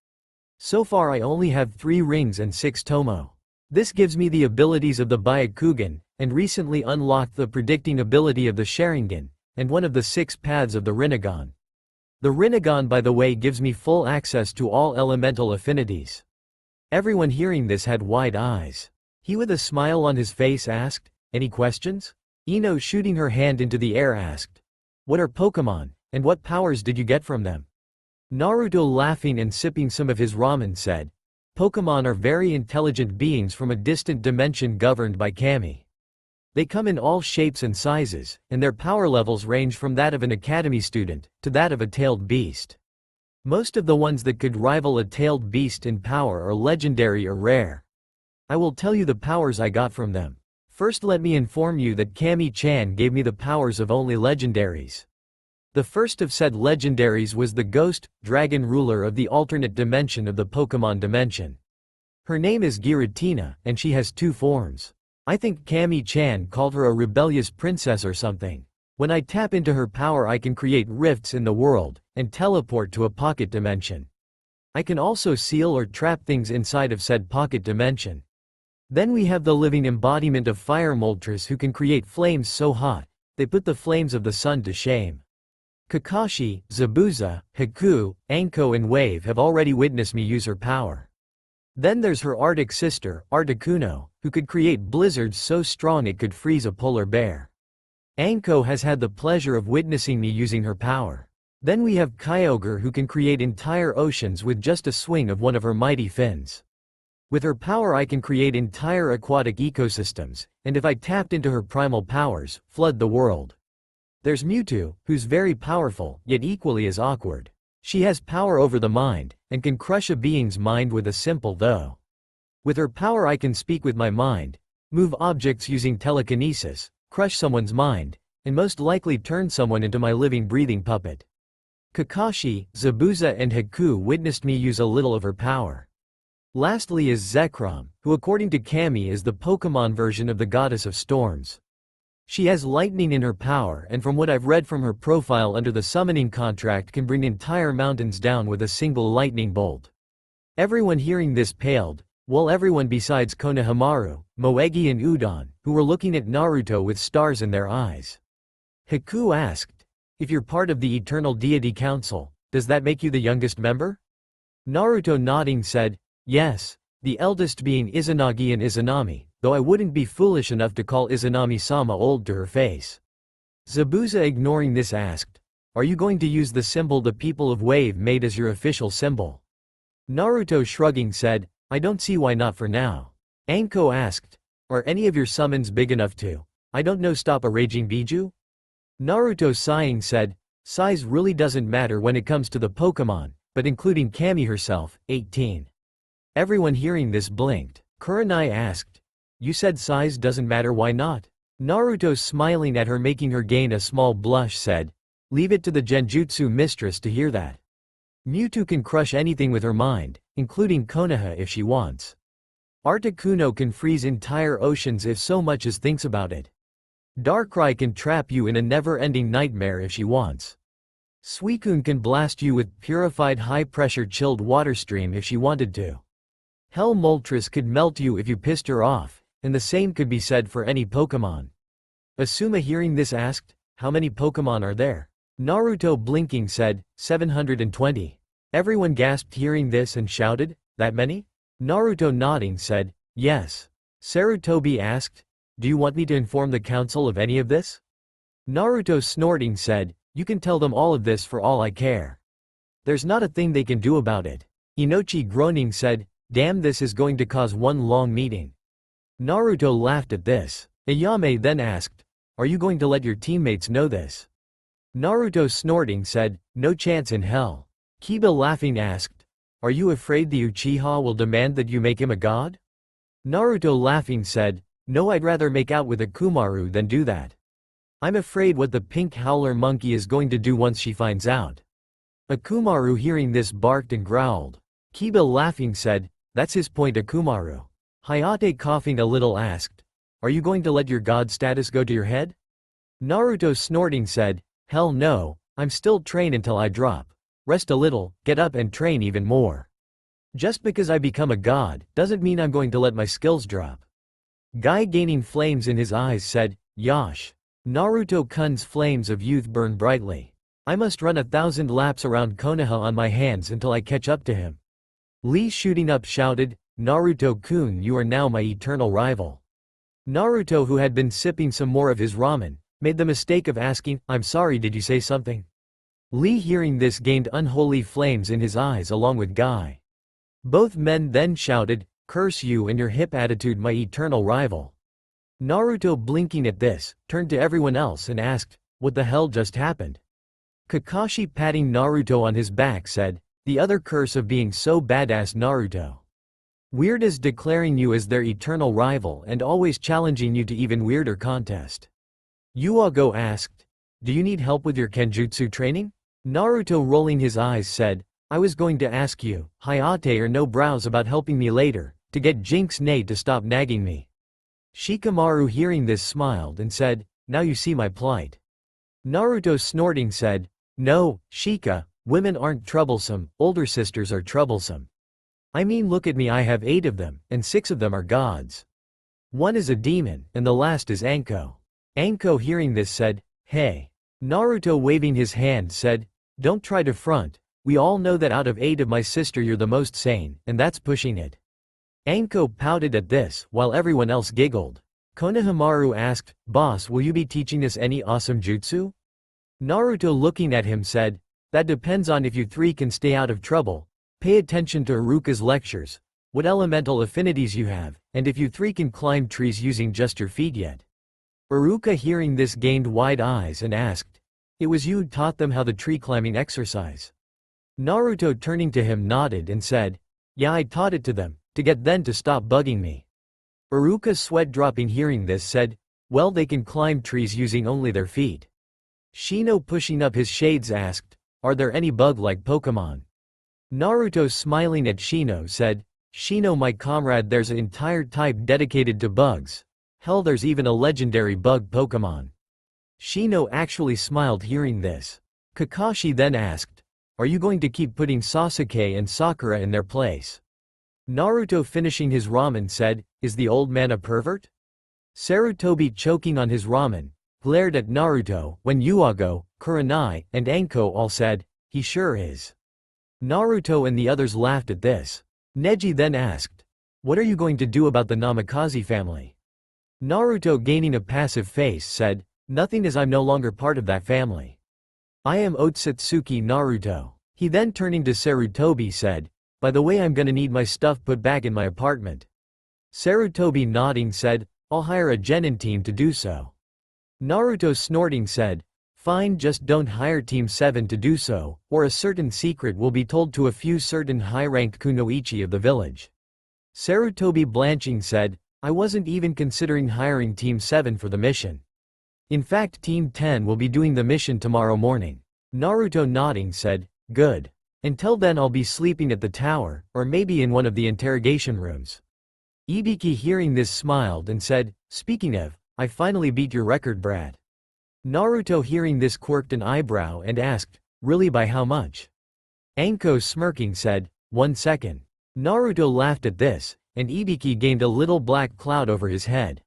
So far I only have 3 rings and 6 Tomo. This gives me the abilities of the Byakugan, and recently unlocked the predicting ability of the Sharingan, and one of the 6 paths of the Rinnegan. The Rinnegan, by the way, gives me full access to all elemental affinities. Everyone hearing this had wide eyes. He with a smile on his face asked, "Any questions?" Ino shooting her hand into the air asked, "What are Pokemon, and what powers did you get from them?" Naruto laughing and sipping some of his ramen said, "Pokemon are very intelligent beings from a distant dimension governed by Kami. They come in all shapes and sizes, and their power levels range from that of an academy student, to that of a tailed beast. Most of the ones that could rival a tailed beast in power are legendary or rare. I will tell you the powers I got from them. First let me inform you that Kami-chan gave me the powers of only legendaries. The first of said legendaries was the ghost, dragon ruler of the alternate dimension of the Pokemon dimension. Her name is Giratina, and she has 2 forms. I think Kami-chan called her a rebellious princess or something. When I tap into her power I can create rifts in the world, and teleport to a pocket dimension. I can also seal or trap things inside of said pocket dimension. Then we have the living embodiment of Fire Moltres who can create flames so hot, they put the flames of the sun to shame. Kakashi, Zabuza, Haku, Anko and Wave have already witnessed me use her power. Then there's her Arctic sister, Articuno, who could create blizzards so strong it could freeze a polar bear. Anko has had the pleasure of witnessing me using her power. Then we have Kyogre who can create entire oceans with just a swing of one of her mighty fins. With her power I can create entire aquatic ecosystems, and if I tapped into her primal powers, flood the world. There's Mewtwo, who's very powerful, yet equally as awkward. She has power over the mind, and can crush a being's mind with a simple though. With her power I can speak with my mind, move objects using telekinesis, crush someone's mind, and most likely turn someone into my living breathing puppet. Kakashi, Zabuza and Haku witnessed me use a little of her power. Lastly is Zekrom, who according to Kami is the Pokemon version of the goddess of storms. She has lightning in her power and from what I've read from her profile under the summoning contract can bring entire mountains down with a single lightning bolt. Everyone hearing this paled, well everyone besides Konohamaru, Moegi and Udon, who were looking at Naruto with stars in their eyes. Haku asked, if you're part of the Eternal Deity Council, does that make you the youngest member? Naruto nodding said, yes, the eldest being Izanagi and Izanami, though I wouldn't be foolish enough to call Izanami-sama old to her face. Zabuza ignoring this asked, are you going to use the symbol the people of Wave made as your official symbol? Naruto shrugging said, I don't see why not for now. Anko asked, are any of your summons big enough to, I don't know, stop a raging Biju? Naruto sighing said, size really doesn't matter when it comes to the Pokemon, but including Kami herself, 18. Everyone hearing this blinked. Kurenai asked, you said size doesn't matter, why not? Naruto smiling at her making her gain a small blush said, leave it to the Genjutsu mistress to hear that. Mewtwo can crush anything with her mind, including Konoha if she wants. Articuno can freeze entire oceans if so much as thinks about it. Darkrai can trap you in a never-ending nightmare if she wants. Suicune can blast you with purified high-pressure chilled water stream if she wanted to. Hell Moltres could melt you if you pissed her off, and the same could be said for any Pokemon. Asuma hearing this asked, how many Pokemon are there? Naruto blinking said, 720. Everyone gasped hearing this and shouted, that many? Naruto nodding said, yes. Sarutobi asked, do you want me to inform the council of any of this? Naruto snorting said, you can tell them all of this for all I care. There's not a thing they can do about it. Inochi groaning said, damn, this is going to cause one long meeting. Naruto laughed at this. Ayame then asked, are you going to let your teammates know this? Naruto snorting said, no chance in hell. Kiba laughing asked, are you afraid the Uchiha will demand that you make him a god? Naruto laughing said, no, I'd rather make out with Akumaru than do that. I'm afraid what the pink howler monkey is going to do once she finds out. Akumaru hearing this barked and growled. Kiba laughing said, that's his point, Akumaru. Hayate coughing a little asked, are you going to let your god status go to your head? Naruto snorting said, hell no, I'm still train until I drop. Rest a little, get up and train even more. Just because I become a god, doesn't mean I'm going to let my skills drop. Guy gaining flames in his eyes said, Yosh. Naruto-kun's flames of youth burn brightly. I must run 1,000 laps around Konoha on my hands until I catch up to him. Lee shooting up shouted, Naruto-kun, you are now my eternal rival. Naruto, who had been sipping some more of his ramen, made the mistake of asking, I'm sorry, did you say something? Lee hearing this gained unholy flames in his eyes along with Guy. Both men then shouted, curse you and your hip attitude, my eternal rival. Naruto blinking at this, turned to everyone else and asked, what the hell just happened? Kakashi patting Naruto on his back said, the other curse of being so badass, Naruto. Weird as declaring you as their eternal rival and always challenging you to even weirder contest. Yuago asked, do you need help with your Kenjutsu training? Naruto rolling his eyes said, I was going to ask you, Hayate or no brows about helping me later, to get Jinx Nay to stop nagging me. Shikamaru hearing this smiled and said, now you see my plight. Naruto snorting said, no, Shika, women aren't troublesome, older sisters are troublesome. I mean look at me, I have 8 of them, and 6 of them are gods. 1 is a demon, and the last is Anko. Anko hearing this said, hey. Naruto waving his hand said, don't try to front, we all know that out of 8 of my sister you're the most sane, and that's pushing it. Anko pouted at this, while everyone else giggled. Konohamaru asked, boss, will you be teaching us any awesome jutsu? Naruto looking at him said, that depends on if you 3 can stay out of trouble. Pay attention to Iruka's lectures, what elemental affinities you have, and if you 3 can climb trees using just your feet yet. Iruka hearing this gained wide eyes and asked, it was you who taught them how the tree climbing exercise? Naruto turning to him nodded and said, yeah, I taught it to them, to get them to stop bugging me. Iruka sweat dropping hearing this said, well they can climb trees using only their feet. Shino pushing up his shades asked, are there any bug-like Pokemon? Naruto smiling at Shino said, Shino my comrade, there's an entire type dedicated to bugs. Hell, there's even a legendary bug Pokemon. Shino actually smiled hearing this. Kakashi then asked, are you going to keep putting Sasuke and Sakura in their place? Naruto finishing his ramen said, is the old man a pervert? Sarutobi choking on his ramen, glared at Naruto, when Yuago, Kurenai, and Anko all said, he sure is. Naruto and the others laughed at this. Neji then asked, what are you going to do about the Namikaze family? Naruto gaining a passive face said, nothing, as I'm no longer part of that family. I am Otsutsuki Naruto. He then turning to Sarutobi said, by the way, I'm gonna need my stuff put back in my apartment. Sarutobi nodding said, I'll hire a genin team to do so. Naruto snorting said, fine, just don't hire Team 7 to do so, or a certain secret will be told to a few certain high-ranked kunoichi of the village. Sarutobi blanching said, I wasn't even considering hiring Team 7 for the mission. In fact, Team 10 will be doing the mission tomorrow morning. Naruto nodding said, good. Until then I'll be sleeping at the tower, or maybe in one of the interrogation rooms. Ibiki hearing this smiled and said, speaking of, I finally beat your record, Brad. Naruto hearing this quirked an eyebrow and asked, really, by how much? Anko smirking said, 1 second. Naruto laughed at this, and Ibiki gained a little black cloud over his head.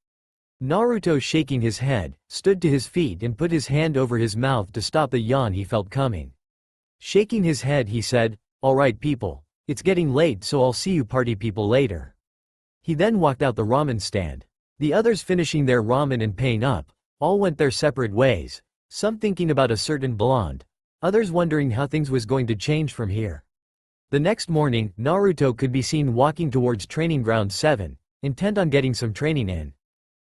Naruto shaking his head, stood to his feet and put his hand over his mouth to stop the yawn he felt coming. Shaking his head he said, alright people, it's getting late, so I'll see you party people later. He then walked out the ramen stand. The others finishing their ramen and paying up, all went their separate ways, some thinking about a certain blonde, others wondering how things was going to change from here. The next morning, Naruto could be seen walking towards Training Ground 7, intent on getting some training in.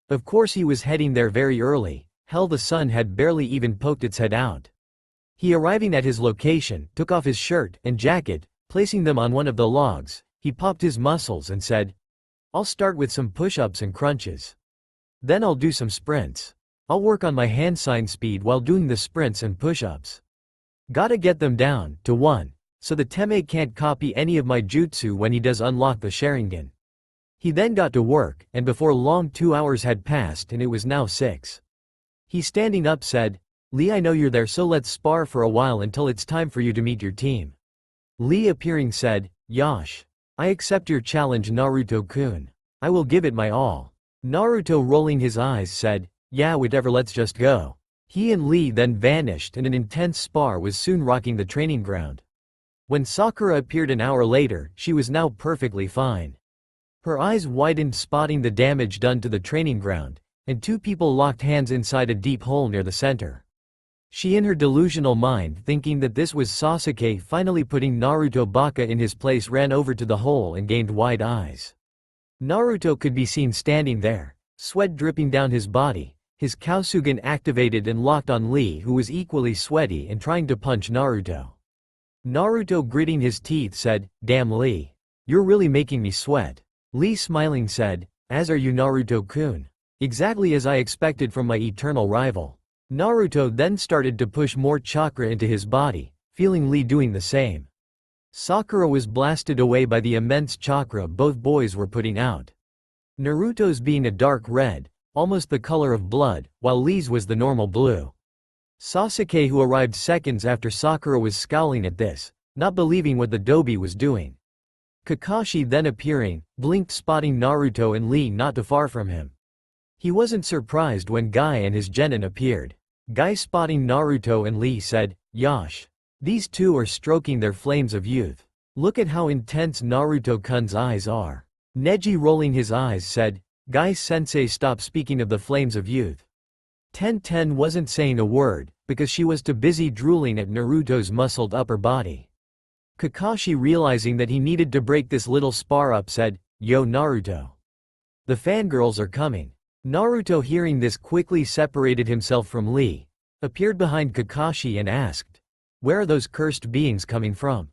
Of course he was heading there very early, hell, the sun had barely even poked its head out. He arriving at his location, took off his shirt and jacket, placing them on one of the logs, he popped his muscles and said, I'll start with some push-ups and crunches. Then I'll do some sprints. I'll work on my hand sign speed while doing the sprints and push-ups. Gotta get them down to 1, so the Teme can't copy any of my jutsu when he does unlock the Sharingan. He then got to work, and before long 2 hours had passed and it was now 6. He standing up said, Lee, I know you're there, so let's spar for a while until it's time for you to meet your team. Lee appearing said, Yash. I accept your challenge, Naruto-kun. I will give it my all. Naruto rolling his eyes said, yeah, whatever, let's just go. He and Lee then vanished and an intense spar was soon rocking the training ground. When Sakura appeared an hour later, she was now perfectly fine. Her eyes widened spotting the damage done to the training ground, and 2 people locked hands inside a deep hole near the center. She in her delusional mind thinking that this was Sasuke finally putting Naruto Baka in his place ran over to the hole and gained wide eyes. Naruto could be seen standing there, sweat dripping down his body, his Kausugan activated and locked on Lee, who was equally sweaty and trying to punch Naruto. Naruto gritting his teeth said, damn Lee. You're really making me sweat. Lee smiling said, as are you, Naruto-kun. Exactly as I expected from my eternal rival. Naruto then started to push more chakra into his body, feeling Lee doing the same. Sakura was blasted away by the immense chakra both boys were putting out. Naruto's being a dark red, almost the color of blood, while Lee's was the normal blue. Sasuke, who arrived seconds after Sakura, was scowling at this, not believing what the Dobi was doing. Kakashi then appearing, blinked, spotting Naruto and Lee not too far from him. He wasn't surprised when Guy and his genin appeared. Guy, spotting Naruto and Lee, said, "Yash. These two are stroking their flames of youth. Look at how intense Naruto-kun's eyes are." Neji, rolling his eyes, said, "Guy-sensei, stop speaking of the flames of youth." Tenten wasn't saying a word, because she was too busy drooling at Naruto's muscled upper body. Kakashi, realizing that he needed to break this little spar up, said, "Yo Naruto. The fangirls are coming." Naruto, hearing this, quickly separated himself from Lee, appeared behind Kakashi and asked, "Where are those cursed beings coming from?"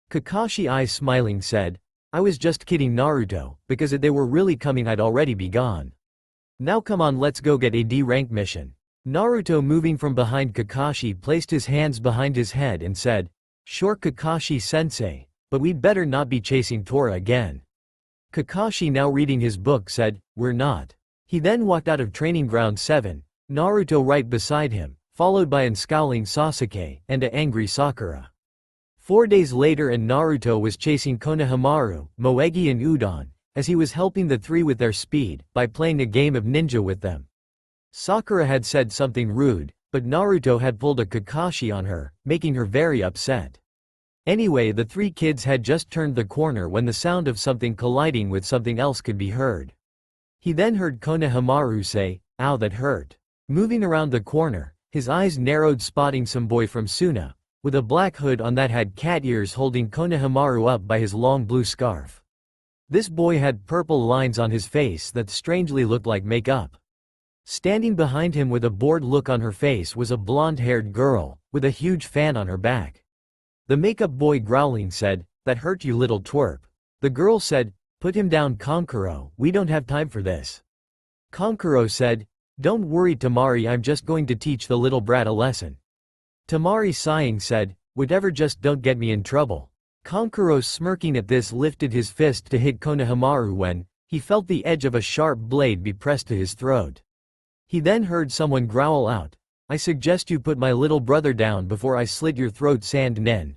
Kakashi, eyes smiling, said, "I was just kidding Naruto, because if they were really coming I'd already be gone. Now come on, let's go get a D rank mission." Naruto, moving from behind Kakashi, placed his hands behind his head and said, "Sure Kakashi-sensei, but we'd better not be chasing Tora again." Kakashi, now reading his book, said, "We're not." He then walked out of Training Ground 7, Naruto right beside him, followed by an scowling Sasuke and a angry Sakura. 4 days later, and Naruto was chasing Konohamaru, Moegi and Udon, as he was helping the three with their speed, by playing a game of ninja with them. Sakura had said something rude, but Naruto had pulled a Kakashi on her, making her very upset. Anyway, the three kids had just turned the corner when the sound of something colliding with something else could be heard. He then heard Konohamaru say, "Ow, that hurt." Moving around the corner, his eyes narrowed, spotting some boy from Suna, with a black hood on that had cat ears, holding Konohamaru up by his long blue scarf. This boy had purple lines on his face that strangely looked like makeup. Standing behind him with a bored look on her face was a blonde-haired girl, with a huge fan on her back. The makeup boy, growling, said, "That hurt you, little twerp." The girl said, "Put him down, Kankuro, we don't have time for this." Kankuro said, "Don't worry Tamari, I'm just going to teach the little brat a lesson." Tamari, sighing, said, "Whatever, just don't get me in trouble." Kankuro, smirking at this, lifted his fist to hit Konohamaru when he felt the edge of a sharp blade be pressed to his throat. He then heard someone growl out, "I suggest you put my little brother down before I slit your throat, Sand Nen."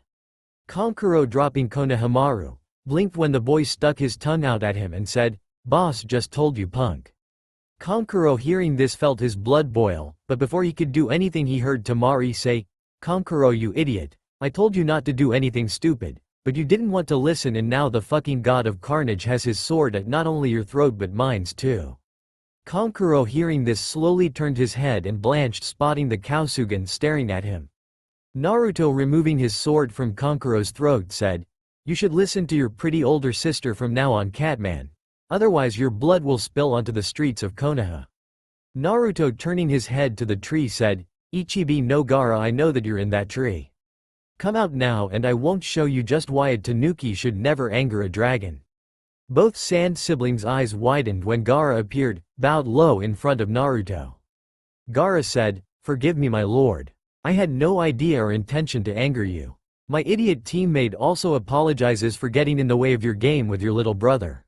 Kankuro, dropping Konohamaru, blinked when the boy stuck his tongue out at him and said, "Boss just told you, punk." Kankuro, hearing this, felt his blood boil, but before he could do anything he heard Tamari say, "Kankuro, you idiot, I told you not to do anything stupid, but you didn't want to listen, and now the fucking god of Carnage has his sword at not only your throat but mine's too." Kankuro, hearing this, slowly turned his head and blanched, spotting the Kasugan staring at him. Naruto, removing his sword from Kankuro's throat, said, "You should listen to your pretty older sister from now on, Catman. Otherwise your blood will spill onto the streets of Konoha." Naruto, turning his head to the tree, said, "Ichibi no Gaara, I know that you're in that tree. Come out now and I won't show you just why a tanuki should never anger a dragon." Both Sand siblings' eyes widened when Gaara appeared, bowed low in front of Naruto. Gaara said, "Forgive me, my lord. I had no idea or intention to anger you. My idiot teammate also apologizes for getting in the way of your game with your little brother."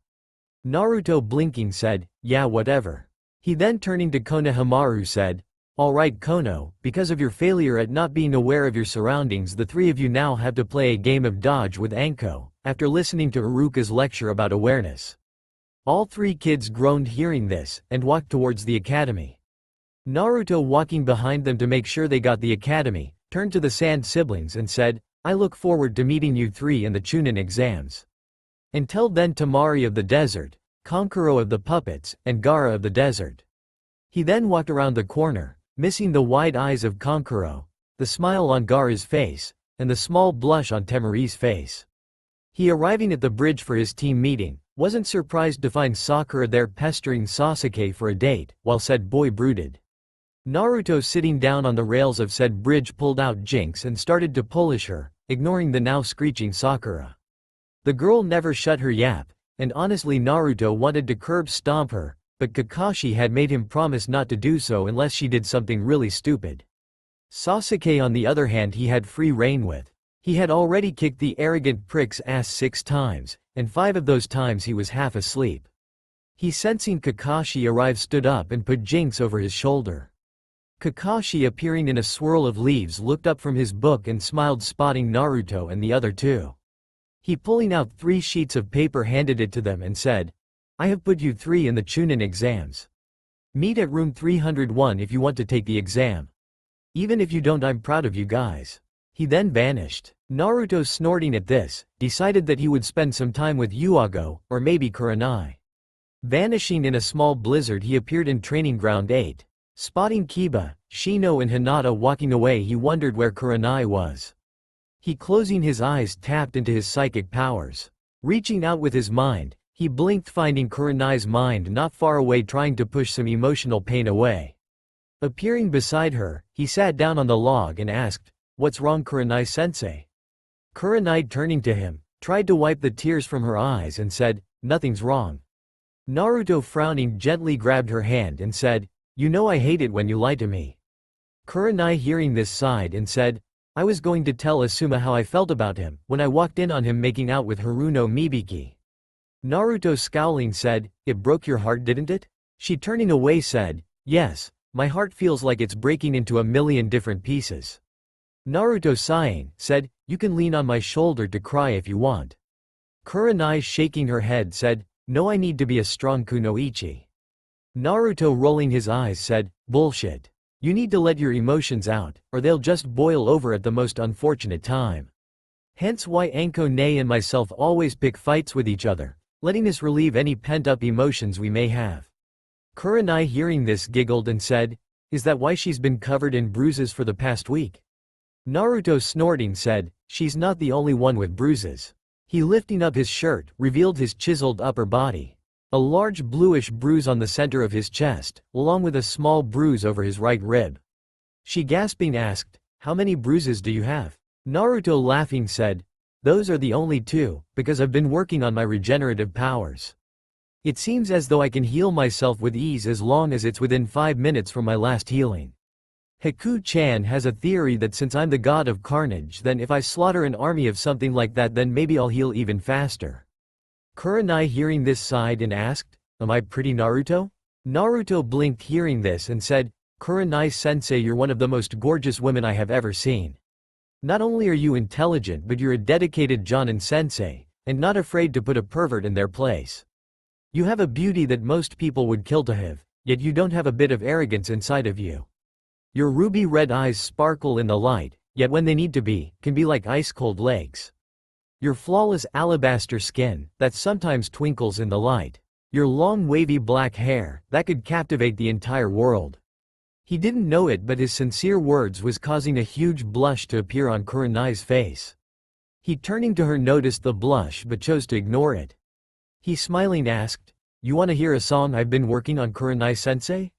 Naruto, blinking, said, "Yeah, whatever." He then, turning to Konohamaru, said, "Alright Kono, because of your failure at not being aware of your surroundings, the three of you now have to play a game of dodge with Anko, after listening to Iruka's lecture about awareness." All three kids groaned hearing this, and walked towards the academy. Naruto, walking behind them to make sure they got the academy, turned to the Sand siblings and said, "I look forward to meeting you three in the Chunin exams. Until then, Tamari of the desert, Kankuro of the puppets, and Gaara of the desert." He then walked around the corner, missing the wide eyes of Kankuro, the smile on Gaara's face, and the small blush on Temari's face. He, arriving at the bridge for his team meeting, wasn't surprised to find Sakura there pestering Sasuke for a date, while said boy brooded. Naruto, sitting down on the rails of said bridge, pulled out Jinx and started to polish her, ignoring the now screeching Sakura. The girl never shut her yap, and honestly Naruto wanted to curb stomp her, but Kakashi had made him promise not to do so unless she did something really stupid. Sasuke on the other hand he had free reign with. He had already kicked the arrogant prick's ass 6 times, and 5 of those times he was half asleep. He sensing Kakashi arrive stood up and put Jinx over his shoulder. Kakashi appearing in a swirl of leaves looked up from his book and smiled spotting Naruto and the other 2. He pulling out 3 sheets of paper handed it to them and said, "I have put you 3 in the Chunin exams. Meet at room 301 if you want to take the exam. Even if you don't, I'm proud of you guys." He then vanished. Naruto snorting at this, decided that he would spend some time with Yuago, or maybe Kurenai. Vanishing in a small blizzard he appeared in Training Ground 8. Spotting Kiba, Shino and Hinata walking away he wondered where Kurenai was. He closing his eyes tapped into his psychic powers. Reaching out with his mind, he blinked finding Kurenai's mind not far away trying to push some emotional pain away. Appearing beside her, he sat down on the log and asked, "What's wrong Kurenai-sensei?" Kurenai turning to him, tried to wipe the tears from her eyes and said, "Nothing's wrong." Naruto frowning gently grabbed her hand and said, "You know I hate it when you lie to me." Kurenai hearing this sighed and said, "I was going to tell Asuma how I felt about him when I walked in on him making out with Haruno Mibiki." Naruto scowling said, "It broke your heart didn't it?" She turning away said, "Yes, my heart feels like it's breaking into a million different pieces." Naruto sighing, said, "You can lean on my shoulder to cry if you want." Kurenai shaking her head said, "No, I need to be a strong kunoichi." Naruto rolling his eyes said, "Bullshit. You need to let your emotions out, or they'll just boil over at the most unfortunate time. Hence why Anko Ne and myself always pick fights with each other, letting us relieve any pent-up emotions we may have." Kurenai hearing this giggled and said, "Is that why she's been covered in bruises for the past week?" Naruto snorting said, "She's not the only one with bruises." He lifting up his shirt, revealed his chiseled upper body. A large bluish bruise on the center of his chest, along with a small bruise over his right rib. She gasping asked, "How many bruises do you have?" Naruto laughing said, "Those are the only 2, because I've been working on my regenerative powers. It seems as though I can heal myself with ease as long as it's within 5 minutes from my last healing. Haku-chan has a theory that since I'm the god of Carnage, then if I slaughter an army of something like that, then maybe I'll heal even faster." Kurenai hearing this sighed and asked, "Am I pretty Naruto?" Naruto blinked hearing this and said, "Kurenai-sensei, you're one of the most gorgeous women I have ever seen. Not only are you intelligent but you're a dedicated Jonin-sensei, and not afraid to put a pervert in their place. You have a beauty that most people would kill to have, yet you don't have a bit of arrogance inside of you. Your ruby red eyes sparkle in the light, yet when they need to be, can be like ice-cold lakes. Your flawless alabaster skin, that sometimes twinkles in the light. Your long wavy black hair, that could captivate the entire world." He didn't know it but his sincere words was causing a huge blush to appear on Kurenai's face. He turning to her noticed the blush but chose to ignore it. He smiling asked, "You wanna hear a song I've been working on Kurenai-sensei?"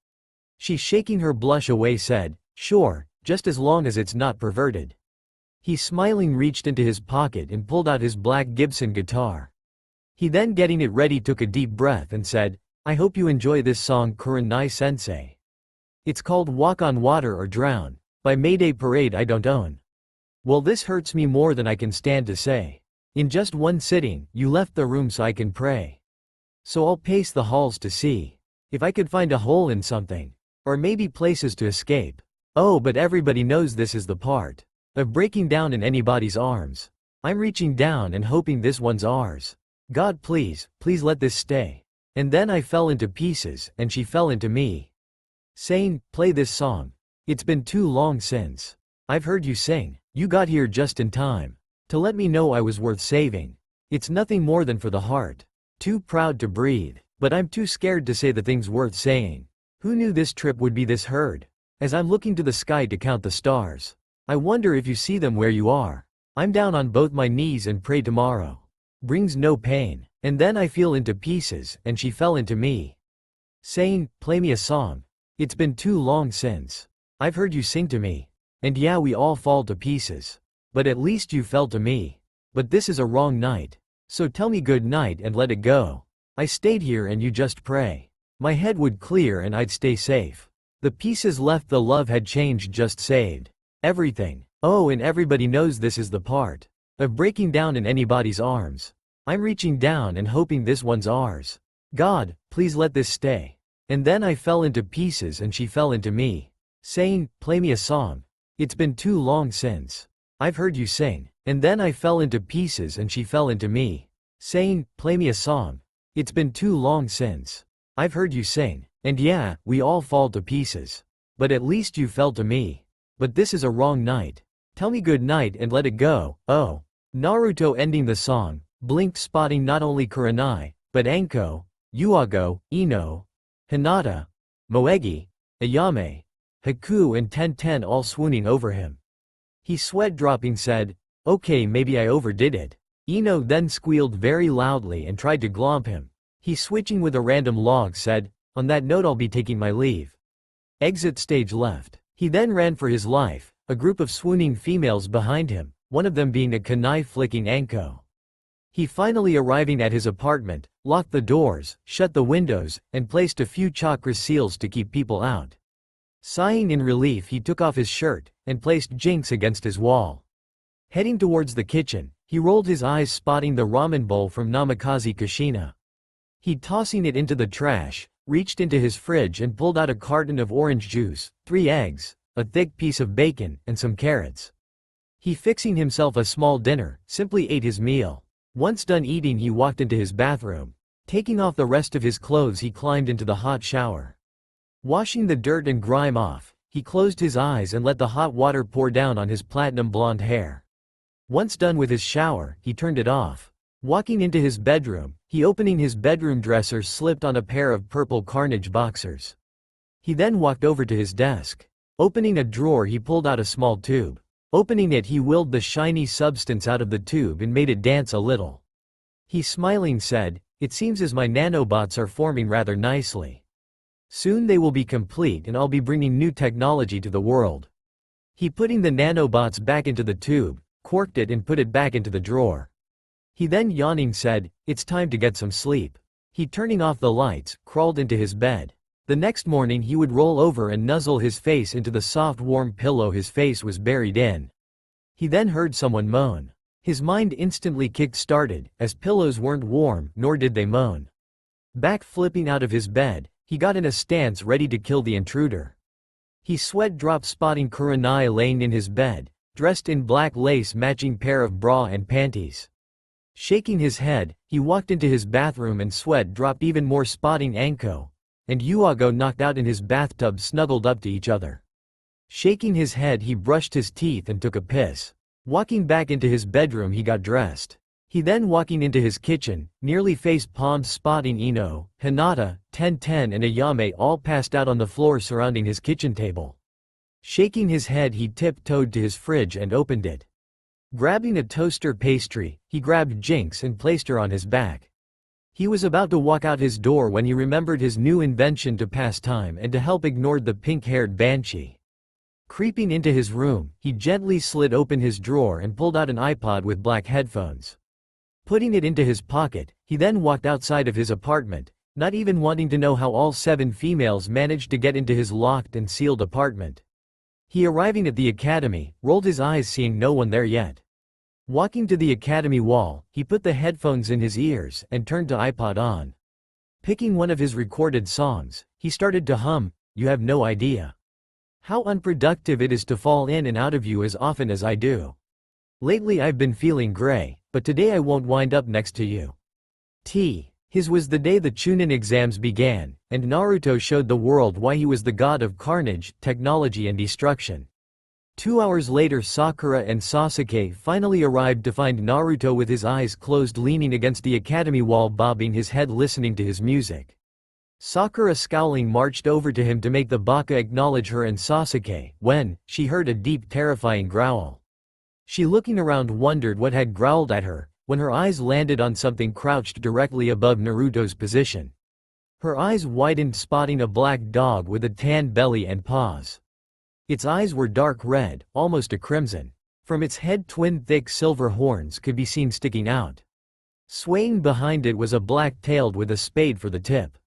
She shaking her blush away said, "Sure, just as long as it's not perverted." He smiling reached into his pocket and pulled out his black Gibson guitar. He then getting it ready took a deep breath and said, "I hope you enjoy this song Kurenai-sensei. It's called Walk on Water or Drown, by Mayday Parade I don't own. Well, this hurts me more than I can stand to say. In just one sitting, you left the room so I can pray. So I'll pace the halls to see if I could find a hole in something, or maybe places to escape. Oh, but everybody knows this is the part of breaking down in anybody's arms. I'm reaching down and hoping this one's ours. God please, please let this stay." And then I fell into pieces, and she fell into me. Saying, "Play this song. It's been too long since I've heard you sing. You got here just in time to let me know I was worth saving. It's nothing more than for the heart. Too proud to breathe, but I'm too scared to say the things worth saying. Who knew this trip would be this hard? As I'm looking to the sky to count the stars, I wonder if you see them where you are. I'm down on both my knees and pray tomorrow brings no pain." And then I fell into pieces, and she fell into me. Saying, "Play me a song. It's been too long since I've heard you sing to me. And yeah, we all fall to pieces. But at least you fell to me. But this is a wrong night. So tell me good night and let it go. I stayed here and you just pray." My head would clear and I'd stay safe. The pieces left, the love had changed, just saved everything. Oh, and everybody knows this is the part of breaking down in anybody's arms. I'm reaching down and hoping this one's ours. God, please let this stay. And then I fell into pieces and she fell into me, saying, play me a song. It's been too long since I've heard you sing. And then I fell into pieces and she fell into me, saying, play me a song. It's been too long since I've heard you sing. And yeah, we all fall to pieces. But at least you fell to me. But this is a wrong night. Tell me good night and let it go. Oh. Naruto ending the song, blinked, spotting not only Kurenai, but Anko, Yuago, Ino, Hinata, Moegi, Ayame, Haku and Tenten all swooning over him. He sweat dropping said, okay, maybe I overdid it. Ino then squealed very loudly and tried to glomp him. He switching with a random log said, on that note I'll be taking my leave. Exit stage left. He then ran for his life, a group of swooning females behind him, one of them being a kunai flicking Anko. He finally arriving at his apartment, locked the doors, shut the windows, and placed a few chakra seals to keep people out. Sighing in relief, he took off his shirt, and placed Jinx against his wall. Heading towards the kitchen, he rolled his eyes spotting the ramen bowl from Namikaze Kushina. He tossing it into the trash, reached into his fridge and pulled out a carton of orange juice, 3 eggs, a thick piece of bacon, and some carrots. He fixing himself a small dinner, simply ate his meal. Once done eating, he walked into his bathroom. Taking off the rest of his clothes, he climbed into the hot shower. Washing the dirt and grime off, he closed his eyes and let the hot water pour down on his platinum blonde hair. Once done with his shower, he turned it off. Walking into his bedroom, he opening his bedroom dresser slipped on a pair of purple Carnage boxers. He then walked over to his desk. Opening a drawer, he pulled out a small tube. Opening it, he willed the shiny substance out of the tube and made it dance a little. He smiling said, it seems as my nanobots are forming rather nicely. Soon they will be complete and I'll be bringing new technology to the world. He putting the nanobots back into the tube, corked it and put it back into the drawer. He then yawning said, it's time to get some sleep. He turning off the lights, crawled into his bed. The next morning he would roll over and nuzzle his face into the soft warm pillow his face was buried in. He then heard someone moan. His mind instantly kick-started, as pillows weren't warm, nor did they moan. Back flipping out of his bed, he got in a stance ready to kill the intruder. He sweat dropped spotting Kurenai laying in his bed, dressed in black lace matching pair of bra and panties. Shaking his head, he walked into his bathroom and sweat dropped even more spotting Anko and Yuago knocked out in his bathtub snuggled up to each other. Shaking his head, he brushed his teeth and took a piss. Walking back into his bedroom, he got dressed. He then walking into his kitchen, nearly face-palmed spotting Ino, Hinata, Tenten and Ayame all passed out on the floor surrounding his kitchen table. Shaking his head, he tiptoed to his fridge and opened it. Grabbing a toaster pastry, he grabbed Jinx and placed her on his back. He was about to walk out his door when he remembered his new invention to pass time and to help ignored the pink-haired banshee. Creeping into his room, he gently slid open his drawer and pulled out an iPod with black headphones. Putting it into his pocket, he then walked outside of his apartment, not even wanting to know how all 7 females managed to get into his locked and sealed apartment. He arriving at the academy, rolled his eyes seeing no one there yet. Walking to the academy wall, he put the headphones in his ears and turned to iPod on. Picking one of his recorded songs, he started to hum, "You have no idea how unproductive it is to fall in and out of you as often as I do. Lately I've been feeling gray, but today I won't wind up next to you." His was the day the Chunin exams began, and Naruto showed the world why he was the god of carnage, technology and destruction. 2 hours later, Sakura and Sasuke finally arrived to find Naruto with his eyes closed leaning against the academy wall bobbing his head listening to his music. Sakura scowling marched over to him to make the baka acknowledge her and Sasuke, when she heard a deep terrifying growl. She looking around wondered what had growled at her, when her eyes landed on something crouched directly above Naruto's position. Her eyes widened spotting a black dog with a tan belly and paws. Its eyes were dark red, almost a crimson. From its head twin thick silver horns could be seen sticking out. Swaying behind it was a black tailed with a spade for the tip.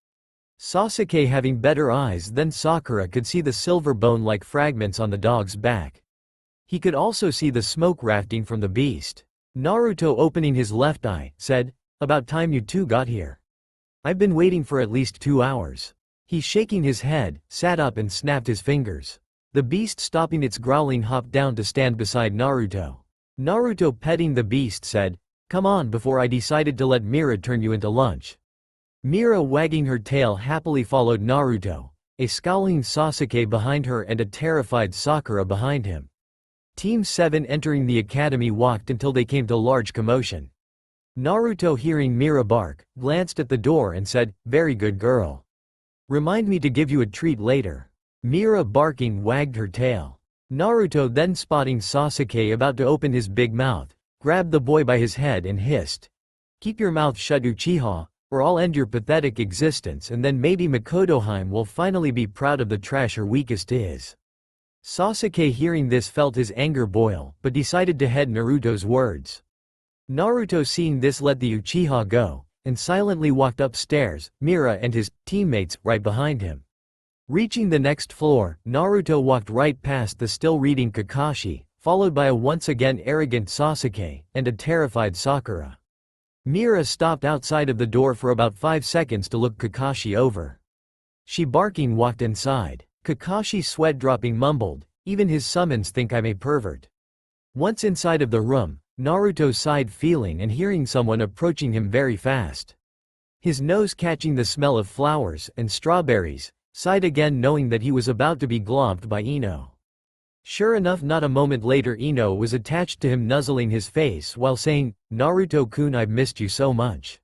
Sasuke, having better eyes than Sakura, could see the silver bone-like fragments on the dog's back. He could also see the smoke rafting from the beast. Naruto, opening his left eye, said, "About time you two got here. I've been waiting for at least 2 hours." He, shaking his head, sat up and snapped his fingers. The beast, stopping its growling, hopped down to stand beside Naruto. Naruto, petting the beast, said, "Come on before I decided to let Mira turn you into lunch." Mira, wagging her tail, happily followed Naruto, a scowling Sasuke behind her and a terrified Sakura behind him. Team 7 entering the academy walked until they came to large commotion. Naruto, hearing Mira bark, glanced at the door and said, "Very good girl. Remind me to give you a treat later." Mira, barking, wagged her tail. Naruto, then spotting Sasuke about to open his big mouth, grabbed the boy by his head and hissed, "Keep your mouth shut, Uchiha, or I'll end your pathetic existence, and then maybe Makotoheim will finally be proud of the trash her weakest is." Sasuke, hearing this, felt his anger boil, but decided to heed Naruto's words. Naruto, seeing this, let the Uchiha go, and silently walked upstairs, Mira and his teammates right behind him. Reaching the next floor, Naruto walked right past the still reading Kakashi, followed by a once again arrogant Sasuke, and a terrified Sakura. Mira stopped outside of the door for about 5 seconds to look Kakashi over. She, barking, walked inside. Kakashi, sweat-dropping, mumbled, "Even his summons think I'm a pervert." Once inside of the room, Naruto sighed, feeling and hearing someone approaching him very fast. His nose catching the smell of flowers and strawberries, sighed again, knowing that he was about to be glomped by Ino. Sure enough, not a moment later Ino was attached to him, nuzzling his face while saying, "Naruto-kun, I've missed you so much."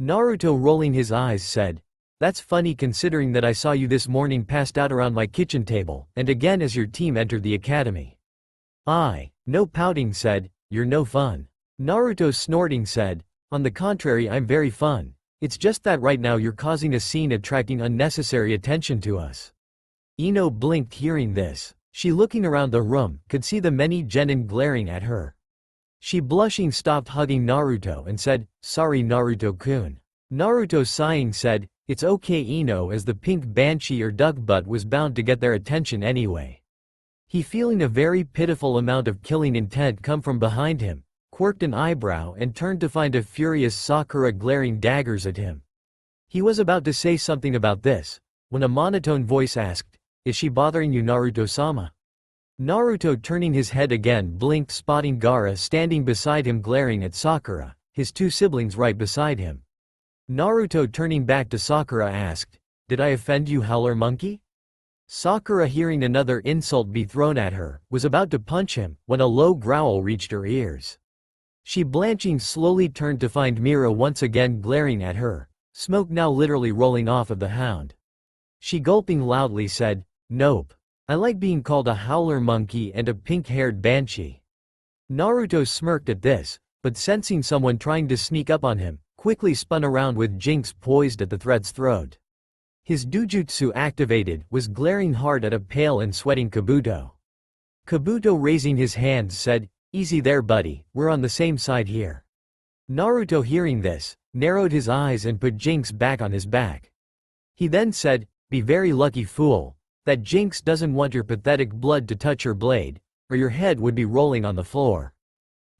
Naruto, rolling his eyes, said, "That's funny considering that I saw you this morning passed out around my kitchen table, and again as your team entered the academy." No pouting, said, "You're no fun." Naruto, snorting, said, "On the contrary, I'm very fun. It's just that right now you're causing a scene, attracting unnecessary attention to us." Ino blinked, hearing this. She, looking around the room, could see the many genin glaring at her. She, blushing, stopped hugging Naruto and said, "Sorry, Naruto-kun." Naruto, sighing, said, "It's okay, Ino, as the pink banshee or duck butt was bound to get their attention anyway." He, feeling a very pitiful amount of killing intent come from behind him, quirked an eyebrow and turned to find a furious Sakura glaring daggers at him. He was about to say something about this, when a monotone voice asked, "Is she bothering you, Naruto-sama?" Naruto, turning his head again, blinked, spotting Gaara standing beside him glaring at Sakura, his two siblings right beside him. Naruto, turning back to Sakura, asked, "Did I offend you, howler monkey?" Sakura, hearing another insult be thrown at her, was about to punch him, when a low growl reached her ears. She, blanching, slowly turned to find Mira once again glaring at her, smoke now literally rolling off of the hound. She, gulping loudly, said, "Nope. I like being called a howler monkey and a pink-haired banshee." Naruto smirked at this, but sensing someone trying to sneak up on him, quickly spun around with Jinx poised at the thread's throat. His Dujutsu activated, was glaring hard at a pale and sweating Kabuto. Kabuto, raising his hands, said, "Easy there, buddy, we're on the same side here." Naruto, hearing this, narrowed his eyes and put Jinx back on his back. He then said, "Be very lucky, fool, that Jinx doesn't want your pathetic blood to touch her blade, or your head would be rolling on the floor."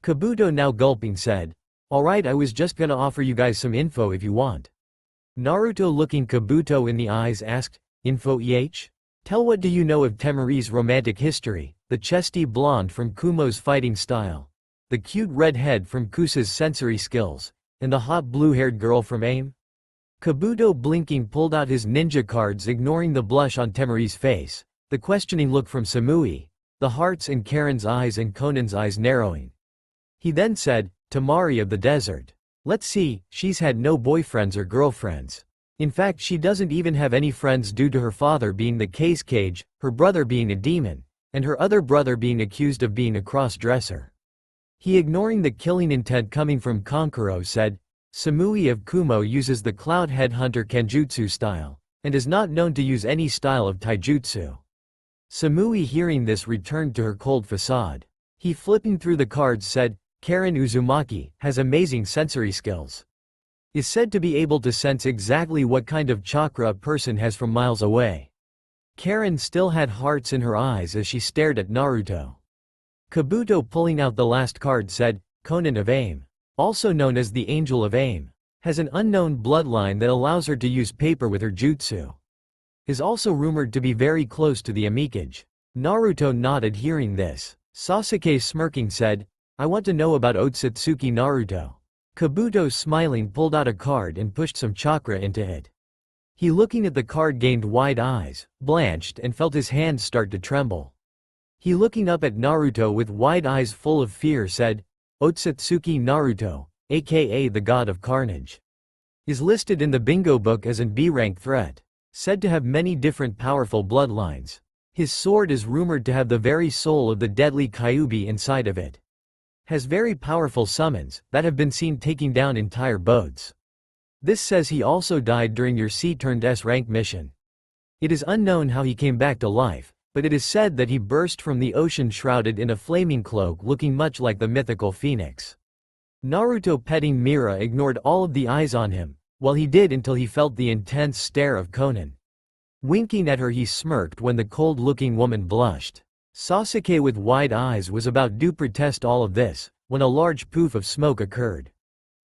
Kabuto, now gulping, said, "Alright, I was just gonna offer you guys some info if you want." Naruto, looking Kabuto in the eyes, asked, "Info eh? Tell, what do you know of Temari's romantic history, the chesty blonde from Kumo's fighting style, the cute red head from Kusa's sensory skills, and the hot blue-haired girl from AIM?" Kabuto, blinking, pulled out his ninja cards, ignoring the blush on Temari's face, the questioning look from Samui, the hearts in Karen's eyes and Conan's eyes narrowing. He then said, "Temari of the desert. Let's see, she's had no boyfriends or girlfriends. In fact, she doesn't even have any friends due to her father being the case cage, her brother being a demon, and her other brother being accused of being a cross-dresser." He, ignoring the killing intent coming from Kankuro, said, "Samui of Kumo uses the Cloud Headhunter Kenjutsu style, and is not known to use any style of taijutsu." Samui, hearing this, returned to her cold facade. He, flipping through the cards, said, "Karen Uzumaki has amazing sensory skills. is said to be able to sense exactly what kind of chakra a person has from miles away. Karen still had hearts in her eyes as she stared at Naruto. Kabuto, pulling out the last card, said, Conan of Aim, also known as the Angel of Aim, has an unknown bloodline that allows her to use paper with her jutsu. Is also rumored to be very close to the Amikage. Naruto nodded hearing this. Sasuke, smirking, said, I want to know about Otsutsuki Naruto. Kabuto, smiling, pulled out a card and pushed some chakra into it. He, looking at the card, gained wide eyes, blanched, and felt his hands start to tremble. He, looking up at Naruto with wide eyes full of fear, said, Otsutsuki Naruto, aka the god of Carnage, is listed in the bingo book as an B-rank threat, said to have many different powerful bloodlines. His sword is rumored to have the very soul of the deadly Kyuubi inside of it. Has very powerful summons that have been seen taking down entire boats. This says he also died during your C-S rank mission. It is unknown how he came back to life, but it is said that he burst from the ocean shrouded in a flaming cloak looking much like the mythical phoenix. Naruto, petting Mira, ignored all of the eyes on him, while he did until he felt the intense stare of Conan. Winking at her, he smirked when the cold-looking woman blushed. Sasuke, with wide eyes, was about to protest all of this, when a large poof of smoke occurred.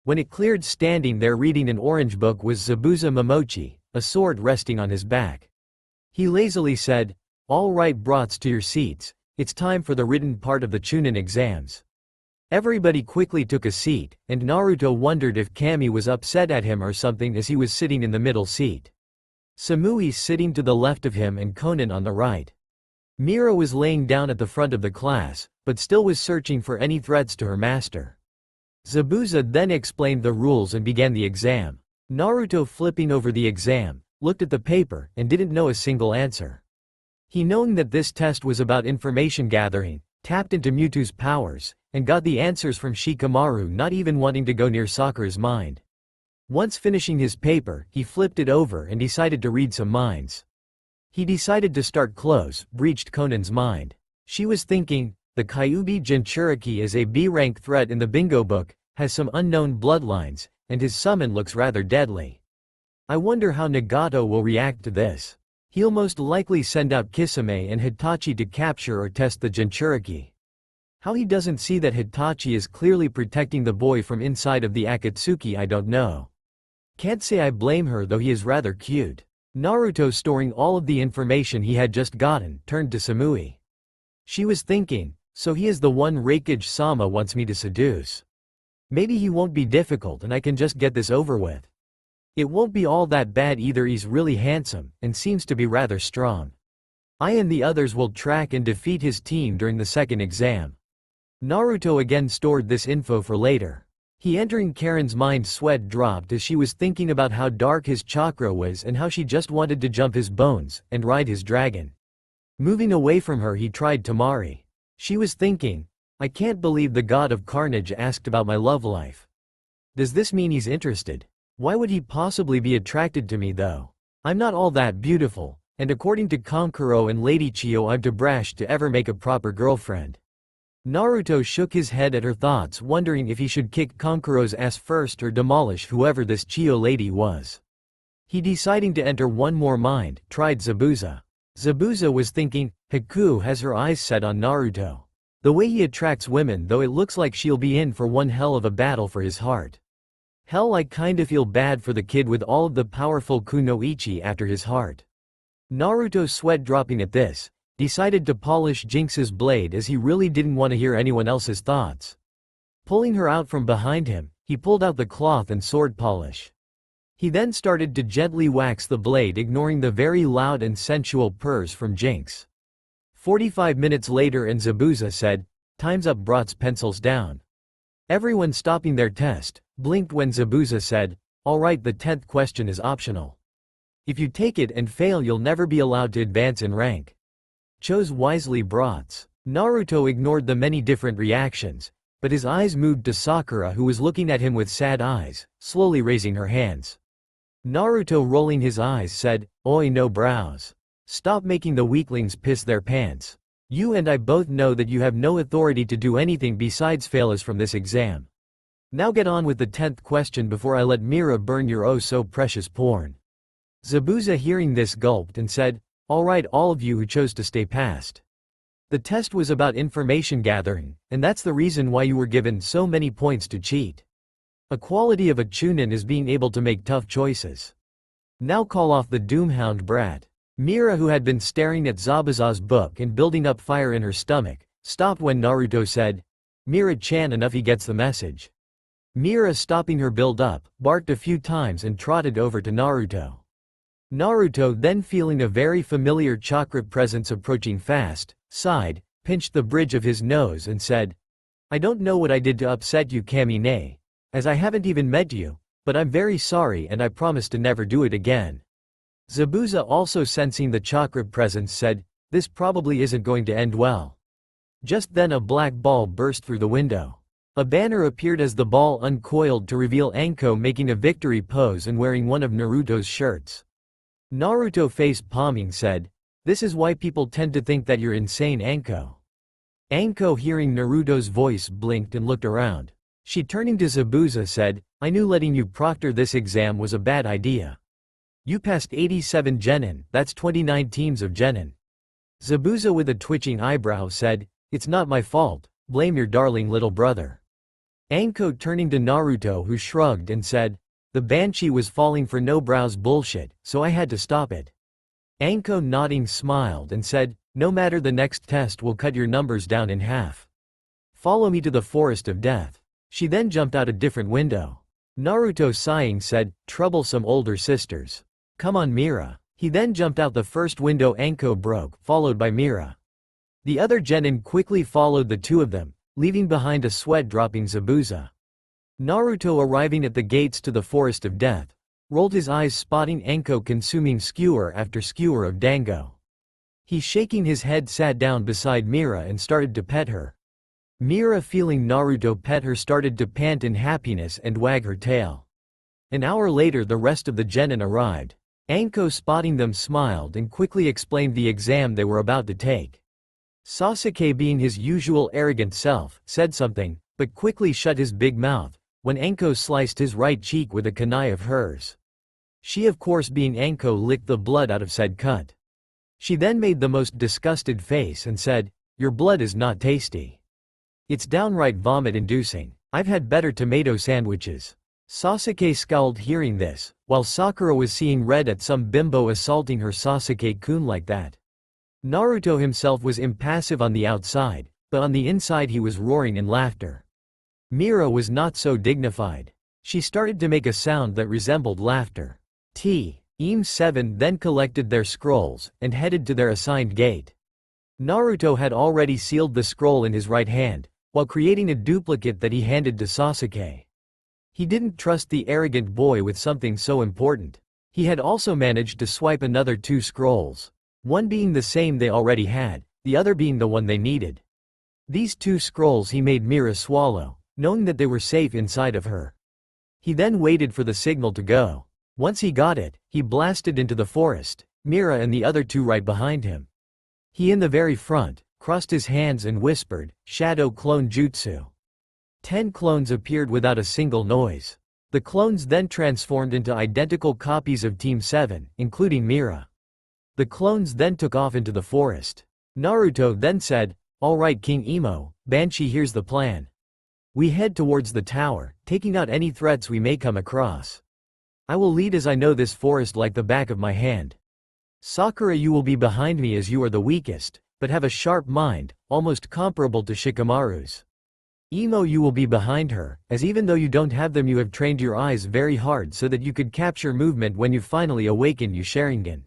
When it cleared, standing there reading an orange book was Zabuza Momochi, a sword resting on his back. He lazily said, All right, brats, to your seats, it's time for the written part of the Chunin exams. Everybody quickly took a seat, and Naruto wondered if Kami was upset at him or something as he was sitting in the middle seat. Samui sitting to the left of him and Conan on the right. Mira was laying down at the front of the class, but still was searching for any threats to her master. Zabuza then explained the rules and began the exam. Naruto, flipping over the exam, looked at the paper and didn't know a single answer. He, knowing that this test was about information gathering, tapped into Mewtwo's powers, and got the answers from Shikamaru, not even wanting to go near Sakura's mind. Once finishing his paper, he flipped it over and decided to read some minds. He decided to start close, breached Conan's mind. She was thinking, the Kyuubi Jinchuriki is a B-rank threat in the bingo book, has some unknown bloodlines, and his summon looks rather deadly. I wonder how Nagato will react to this. He'll most likely send out Kisame and Hitachi to capture or test the Jinchuriki. How he doesn't see that Hitachi is clearly protecting the boy from inside of the Akatsuki, I don't know. Can't say I blame her, though he is rather cute. Naruto, storing all of the information he had just gotten, turned to Samui. She was thinking, so he is the one Raikage-sama wants me to seduce. Maybe he won't be difficult and I can just get this over with. It won't be all that bad either, he's really handsome, and seems to be rather strong. I and the others will track and defeat his team during the second exam. Naruto again stored this info for later. He, entering Karen's mind, sweat dropped as she was thinking about how dark his chakra was and how she just wanted to jump his bones and ride his dragon. Moving away from her, he tried Tamari. She was thinking, I can't believe the god of Carnage asked about my love life. Does this mean he's interested? Why would he possibly be attracted to me though? I'm not all that beautiful, and according to Kankuro and Lady Chiyo, I'm too brash to ever make a proper girlfriend. Naruto shook his head at her thoughts, wondering if he should kick Kankuro's ass first or demolish whoever this Chiyo lady was. He, deciding to enter one more mind, tried Zabuza. Zabuza was thinking, Haku has her eyes set on Naruto. The way he attracts women, though, it looks like she'll be in for one hell of a battle for his heart. Hell, I kinda feel bad for the kid with all of the powerful kunoichi after his heart. Naruto, sweat dropping at this, decided to polish Jinx's blade as he really didn't want to hear anyone else's thoughts. Pulling her out from behind him, he pulled out the cloth and sword polish. He then started to gently wax the blade, ignoring the very loud and sensual purrs from Jinx. 45 minutes later, and Zabuza said, Time's up, brats, pencils down. Everyone, stopping their test, blinked when Zabuza said, Alright, the 10th question is optional. If you take it and fail, you'll never be allowed to advance in rank. Chose wisely, brats. Naruto ignored the many different reactions, but his eyes moved to Sakura, who was looking at him with sad eyes, slowly raising her hands. Naruto, rolling his eyes, said, Oi, no brows. Stop making the weaklings piss their pants. You and I both know that you have no authority to do anything besides fail us from this exam. Now get on with the 10th question before I let Mira burn your oh so precious porn. Zabuza hearing this gulped and said, alright all of you who chose to stay past. The test was about information gathering, and that's the reason why you were given so many points to cheat. A quality of a Chunin is being able to make tough choices. Now call off the Doomhound brat. Mira, who had been staring at Zabuza's book and building up fire in her stomach, stopped when Naruto said, Mira-chan, enough, he gets the message. Mira, stopping her build-up, barked a few times and trotted over to Naruto. Naruto, then feeling a very familiar chakra presence approaching fast, sighed, pinched the bridge of his nose and said, I don't know what I did to upset you, Kamine, as I haven't even met you, but I'm very sorry and I promise to never do it again. Zabuza, also sensing the chakra presence, said, this probably isn't going to end well. Just then a black ball burst through the window. A banner appeared as the ball uncoiled to reveal Anko making a victory pose and wearing one of Naruto's shirts. Naruto, face palming, said, this is why people tend to think that you're insane, Anko. Anko, hearing Naruto's voice, blinked and looked around. She, turning to Zabuza, said, I knew letting you proctor this exam was a bad idea. You passed 87 genin, that's 29 teams of genin. Zabuza, with a twitching eyebrow, said, it's not my fault, blame your darling little brother. Anko, turning to Naruto, who shrugged and said, the banshee was falling for no brow's bullshit, so I had to stop it. Anko, nodding, smiled and said, no matter, the next test will cut your numbers down in half. Follow me to the forest of death. She then jumped out a different window. Naruto, sighing, said, troublesome older sisters. Come on, Mira. He then jumped out the first window Anko broke, followed by Mira. The other genin quickly followed the two of them, leaving behind a sweat-dropping Zabuza. Naruto, arriving at the gates to the forest of death, rolled his eyes, spotting Anko consuming skewer after skewer of dango. He, shaking his head, sat down beside Mira and started to pet her. Mira, feeling Naruto pet her, started to pant in happiness and wag her tail. An hour later the rest of the genin arrived. Anko, spotting them, smiled and quickly explained the exam they were about to take. Sasuke, being his usual arrogant self, said something, but quickly shut his big mouth, when Anko sliced his right cheek with a kunai of hers. She, of course being Anko, licked the blood out of said cut. She then made the most disgusted face and said, your blood is not tasty. It's downright vomit-inducing. I've had better tomato sandwiches. Sasuke scowled hearing this, while Sakura was seeing red at some bimbo assaulting her Sasuke-kun like that. Naruto himself was impassive on the outside, but on the inside he was roaring in laughter. Mira was not so dignified. She started to make a sound that resembled laughter. Team 7 then collected their scrolls and headed to their assigned gate. Naruto had already sealed the scroll in his right hand, while creating a duplicate that he handed to Sasuke. He didn't trust the arrogant boy with something so important. He had also managed to swipe another 2 scrolls, one being the same they already had, the other being the one they needed. These 2 scrolls he made Mira swallow, knowing that they were safe inside of her. He then waited for the signal to go. Once he got it, he blasted into the forest, Mira and the other 2 right behind him. He, in the very front, crossed his hands and whispered, Shadow Clone Jutsu. 10 clones appeared without a single noise. The clones then transformed into identical copies of Team 7, including Mira. The clones then took off into the forest. Naruto then said, alright King Emo, Banshee, here's the plan. We head towards the tower, taking out any threats we may come across. I will lead as I know this forest like the back of my hand. Sakura, you will be behind me as you are the weakest, but have a sharp mind, almost comparable to Shikamaru's. Emo, you will be behind her, as even though you don't have them you have trained your eyes very hard so that you could capture movement when you finally awaken your Sharingan.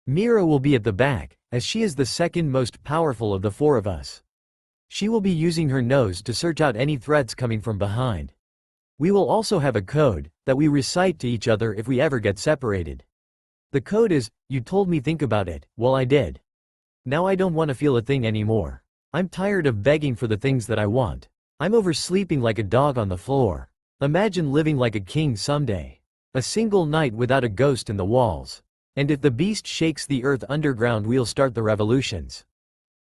Mira will be at the back, as she is the second most powerful of the 4 of us. She will be using her nose to search out any threats coming from behind. We will also have a code that we recite to each other if we ever get separated. The code is, you told me think about it, well I did. Now I don't want to feel a thing anymore. I'm tired of begging for the things that I want. I'm oversleeping like a dog on the floor. Imagine living like a king someday. A single night without a ghost in the walls. And if the beast shakes the earth underground we'll start the revolutions.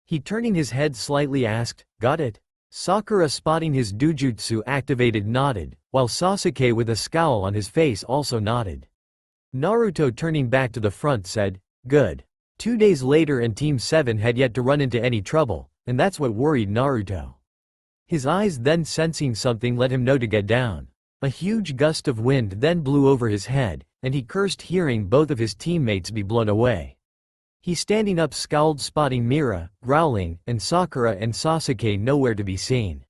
He, turning his head slightly, asked, got it? Sakura, spotting his dujutsu activated, nodded, while Sasuke with a scowl on his face also nodded. Naruto, turning back to the front, said, "Good." 2 days later and Team 7 had yet to run into any trouble, and that's what worried Naruto. His eyes then sensing something let him know to get down. A huge gust of wind then blew over his head, and he cursed hearing both of his teammates be blown away. He standing up scowled, spotting Mira, growling, and Sakura and Sasuke nowhere to be seen.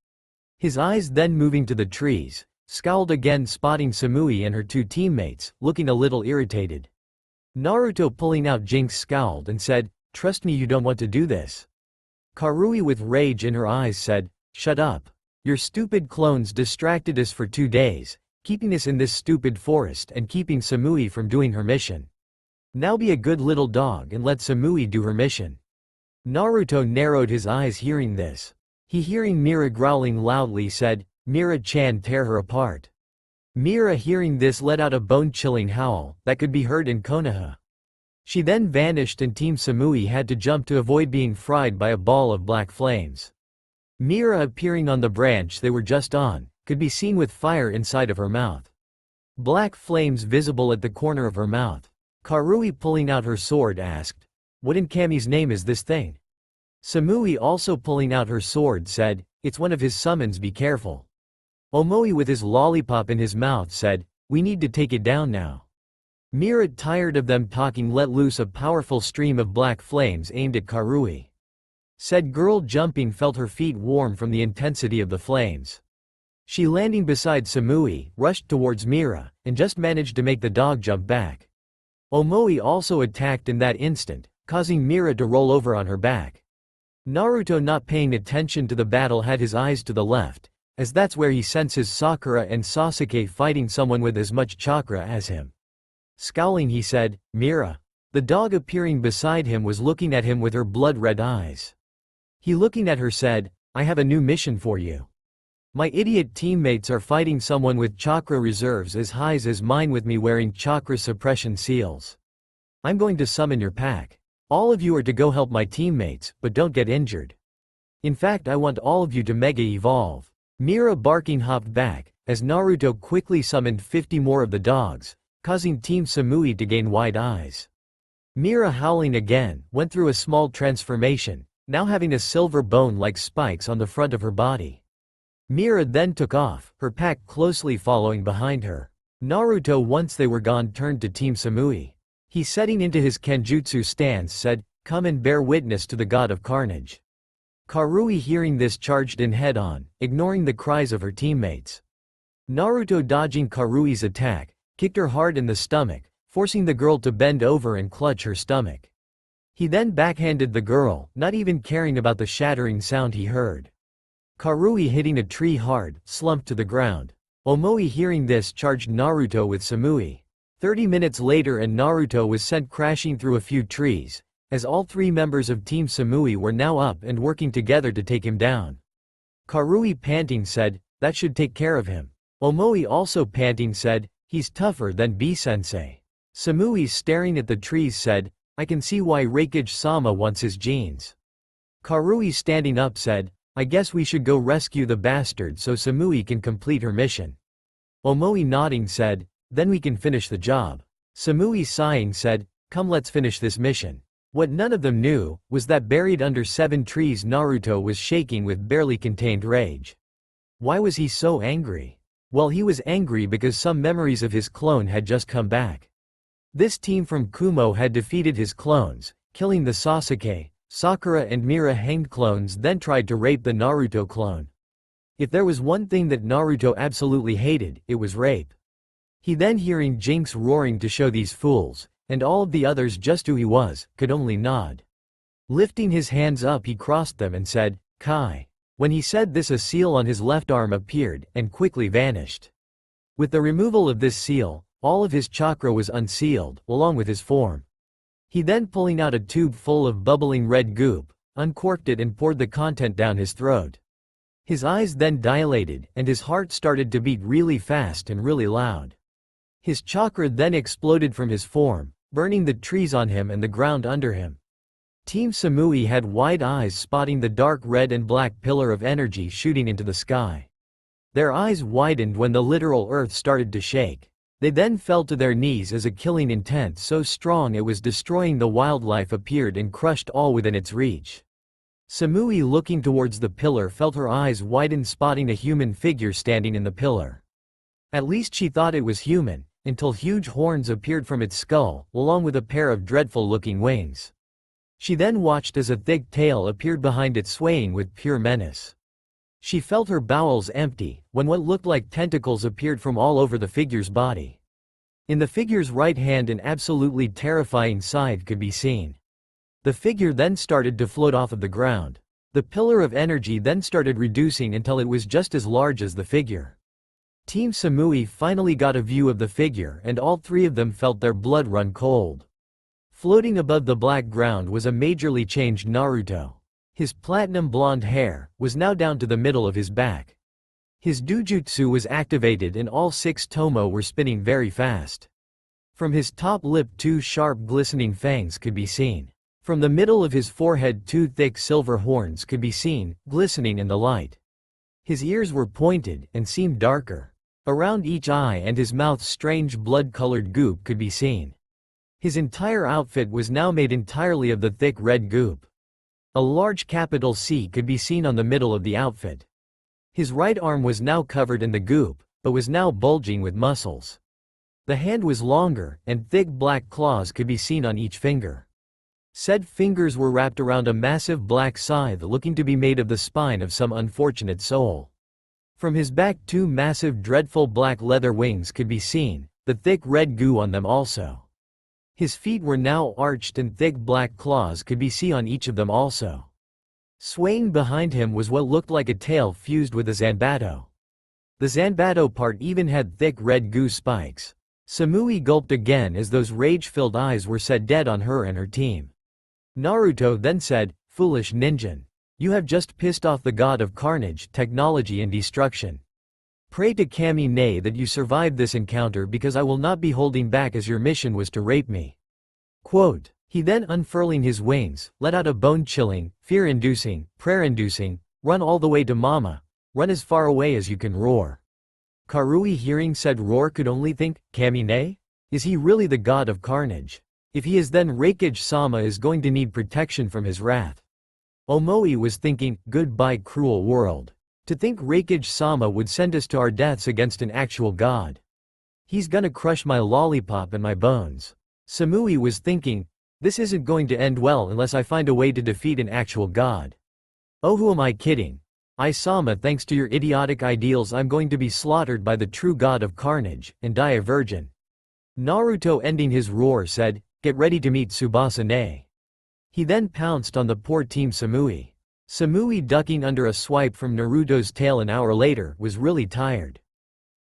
His eyes then moving to the trees, scowled again, spotting Samui and her 2 teammates, looking a little irritated. Naruto pulling out Jinx scowled and said, "Trust me, you don't want to do this." Karui with rage in her eyes said, "Shut up. Your stupid clones distracted us for 2 days, keeping us in this stupid forest and keeping Samui from doing her mission. Now be a good little dog and let Samui do her mission." Naruto narrowed his eyes hearing this. He hearing Mira growling loudly said, "Mira-chan, tear her apart." Mira hearing this let out a bone-chilling howl that could be heard in Konoha. She then vanished and Team Samui had to jump to avoid being fried by a ball of black flames. Mira appearing on the branch they were just on, could be seen with fire inside of her mouth. Black flames visible at the corner of her mouth. Karui pulling out her sword asked, "What in Kami's name is this thing?" Samui also pulling out her sword said, "It's one of his summons, be careful." Omoi with his lollipop in his mouth said, "We need to take it down now." Mira, tired of them talking, let loose a powerful stream of black flames aimed at Karui. Said girl jumping felt her feet warm from the intensity of the flames. She landing beside Samui, rushed towards Mira, and just managed to make the dog jump back. Omoi also attacked in that instant, causing Mira to roll over on her back. Naruto, not paying attention to the battle, had his eyes to the left, as that's where he senses Sakura and Sasuke fighting someone with as much chakra as him. Scowling he said, "Mira." The dog appearing beside him was looking at him with her blood-red eyes. He looking at her said, "I have a new mission for you. My idiot teammates are fighting someone with chakra reserves as high as mine with me wearing chakra suppression seals. I'm going to summon your pack. All of you are to go help my teammates, but don't get injured. In fact, I want all of you to mega evolve." Mira barking hopped back, as Naruto quickly summoned 50 more of the dogs, causing Team Samui to gain wide eyes. Mira howling again, went through a small transformation, now having a silver bone like spikes on the front of her body. Mira then took off, her pack closely following behind her. Naruto, once they were gone, turned to Team Samui. He setting into his Kenjutsu stance said, "Come and bear witness to the god of Carnage." Karui hearing this charged in head-on, ignoring the cries of her teammates. Naruto dodging Karui's attack, kicked her hard in the stomach, forcing the girl to bend over and clutch her stomach. He then backhanded the girl, not even caring about the shattering sound he heard. Karui hitting a tree hard, slumped to the ground. Omoi hearing this charged Naruto with Samui. 30 minutes later and Naruto was sent crashing through a few trees, as all 3 members of Team Samui were now up and working together to take him down. Karui panting said, "That should take care of him." Omoi also panting said, "He's tougher than B-sensei." Samui staring at the trees said, "I can see why Raikage-sama wants his genes." Karui standing up said, "I guess we should go rescue the bastard so Samui can complete her mission." Omoi nodding said, "Then we can finish the job." Samui sighing said, "Come, let's finish this mission." What none of them knew, was that buried under 7 trees Naruto was shaking with barely contained rage. Why was he so angry? Well, he was angry because some memories of his clone had just come back. This team from Kumo had defeated his clones, killing the Sasuke, Sakura and Mira hanged clones, then tried to rape the Naruto clone. If there was one thing that Naruto absolutely hated, it was rape. He then hearing Jinx roaring to show these fools, and all of the others just who he was, could only nod. Lifting his hands up he crossed them and said, "Kai." When he said this a seal on his left arm appeared, and quickly vanished. With the removal of this seal, all of his chakra was unsealed, along with his form. He then pulling out a tube full of bubbling red goop, uncorked it and poured the content down his throat. His eyes then dilated, and his heart started to beat really fast and really loud. His chakra then exploded from his form, burning the trees on him and the ground under him. Team Samui had wide eyes spotting the dark red and black pillar of energy shooting into the sky. Their eyes widened when the literal earth started to shake. They then fell to their knees as a killing intent so strong it was destroying the wildlife appeared and crushed all within its reach. Samui, looking towards the pillar, felt her eyes widen, spotting a human figure standing in the pillar. At least she thought it was human, until huge horns appeared from its skull, along with a pair of dreadful-looking wings. She then watched as a thick tail appeared behind it, swaying with pure menace. She felt her bowels empty, when what looked like tentacles appeared from all over the figure's body. In the figure's right hand an absolutely terrifying scythe could be seen. The figure then started to float off of the ground. The pillar of energy then started reducing until it was just as large as the figure. Team Samui finally got a view of the figure and all three of them felt their blood run cold. Floating above the black ground was a majorly changed Naruto. His platinum blonde hair was now down to the middle of his back. His dujutsu was activated and all 6 tomo were spinning very fast. From his top lip 2 sharp glistening fangs could be seen. From the middle of his forehead 2 thick silver horns could be seen, glistening in the light. His ears were pointed and seemed darker. Around each eye and his mouth strange blood-colored goop could be seen. His entire outfit was now made entirely of the thick red goop. A large capital C could be seen on the middle of the outfit. His right arm was now covered in the goop, but was now bulging with muscles. The hand was longer, and thick black claws could be seen on each finger. Said fingers were wrapped around a massive black scythe looking to be made of the spine of some unfortunate soul. From his back 2 massive dreadful black leather wings could be seen, the thick red goo on them also. His feet were now arched and thick black claws could be seen on each of them also. Swaying behind him was what looked like a tail fused with a zanbato. The zanbato part even had thick red goo spikes. Samui gulped again as those rage-filled eyes were set dead on her and her team. Naruto then said, "Foolish ninja. You have just pissed off the god of carnage, technology and destruction. Pray to Kami Ne that you survived this encounter because I will not be holding back as your mission was to rape me." Quote. He then, unfurling his wings, let out a bone-chilling, fear-inducing, prayer-inducing, "Run all the way to mama. Run as far away as you can roar." Karui, hearing said roar, could only think, Kami Ne? Is he really the god of carnage? If he is, then Raikage-sama is going to need protection from his wrath. Omoi was thinking, goodbye cruel world. To think Raikage-sama would send us to our deaths against an actual god. He's gonna crush my lollipop and my bones. Samui was thinking, this isn't going to end well unless I find a way to defeat an actual god. Oh, who am I kidding? I-sama, thanks to your idiotic ideals I'm going to be slaughtered by the true god of carnage, and die a virgin. Naruto, ending his roar, said, get ready to meet Tsubasa Ne. He then pounced on the poor Team Samui. Samui, ducking under a swipe from Naruto's tail an hour later, was really tired.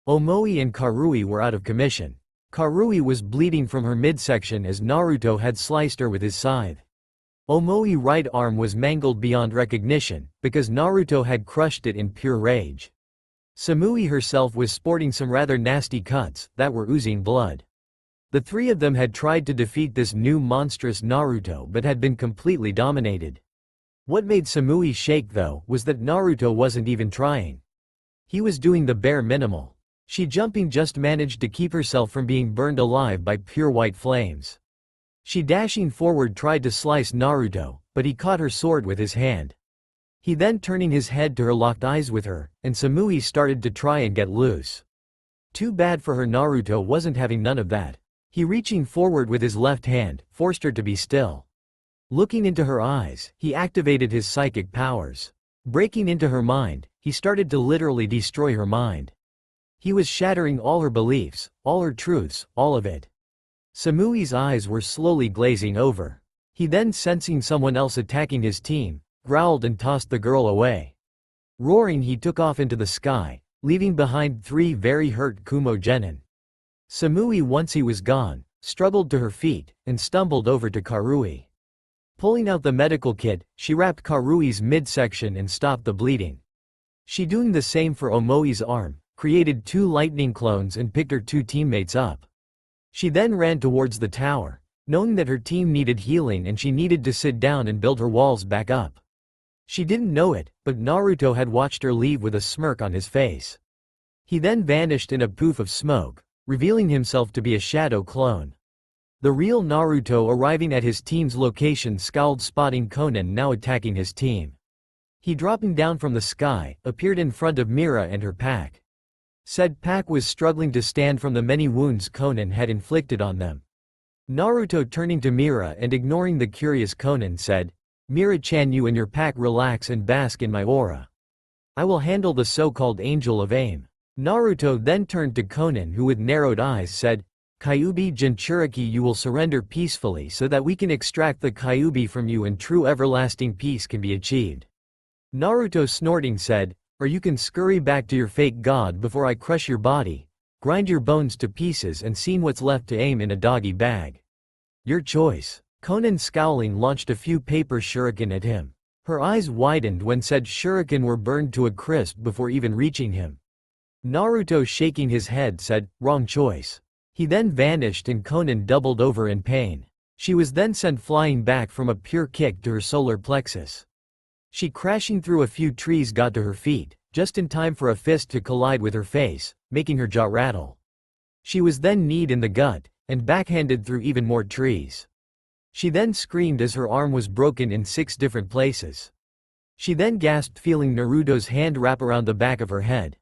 Omoi and Karui were out of commission. Karui was bleeding from her midsection as Naruto had sliced her with his scythe. Omoi's right arm was mangled beyond recognition, because Naruto had crushed it in pure rage. Samui herself was sporting some rather nasty cuts, that were oozing blood. The 3 of them had tried to defeat this new monstrous Naruto but had been completely dominated. What made Samui shake though, was that Naruto wasn't even trying. He was doing the bare minimal. She jumping just managed to keep herself from being burned alive by pure white flames. She dashing forward tried to slice Naruto, but he caught her sword with his hand. He then turning his head to her locked eyes with her, and Samui started to try and get loose. Too bad for her, Naruto wasn't having none of that. He reaching forward with his left hand, forced her to be still. Looking into her eyes, he activated his psychic powers. Breaking into her mind, he started to literally destroy her mind. He was shattering all her beliefs, all her truths, all of it. Samui's eyes were slowly glazing over. He then, sensing someone else attacking his team, growled and tossed the girl away. Roaring, he took off into the sky, leaving behind 3 very hurt Kumo-genin. Samui, once he was gone, struggled to her feet, and stumbled over to Karui. Pulling out the medical kit, she wrapped Karui's midsection and stopped the bleeding. She doing the same for Omoi's arm, created 2 lightning clones and picked her 2 teammates up. She then ran towards the tower, knowing that her team needed healing and she needed to sit down and build her walls back up. She didn't know it, but Naruto had watched her leave with a smirk on his face. He then vanished in a poof of smoke, revealing himself to be a shadow clone. The real Naruto arriving at his team's location scowled, spotting Konan now attacking his team. He, dropping down from the sky, appeared in front of Mira and her pack. Said pack was struggling to stand from the many wounds Konan had inflicted on them. Naruto, turning to Mira and ignoring the curious Konan, said, "Mira-chan, you and your pack relax and bask in my aura. I will handle the so-called Angel of Aim." Naruto then turned to Konan, who with narrowed eyes said, "Kyuubi Jinchuriki, you will surrender peacefully so that we can extract the Kyuubi from you and true everlasting peace can be achieved." Naruto, snorting, said, "Or you can scurry back to your fake god before I crush your body, grind your bones to pieces and see what's left to aim in a doggy bag. Your choice." Konan, scowling, launched a few paper shuriken at him. Her eyes widened when said shuriken were burned to a crisp before even reaching him. Naruto, shaking his head, said, "Wrong choice." He then vanished and Konan doubled over in pain. She was then sent flying back from a pure kick to her solar plexus. She, crashing through a few trees, got to her feet, just in time for a fist to collide with her face, making her jaw rattle. She was then kneed in the gut, and backhanded through even more trees. She then screamed as her arm was broken in 6 different places. She then gasped, feeling Naruto's hand wrap around the back of her head.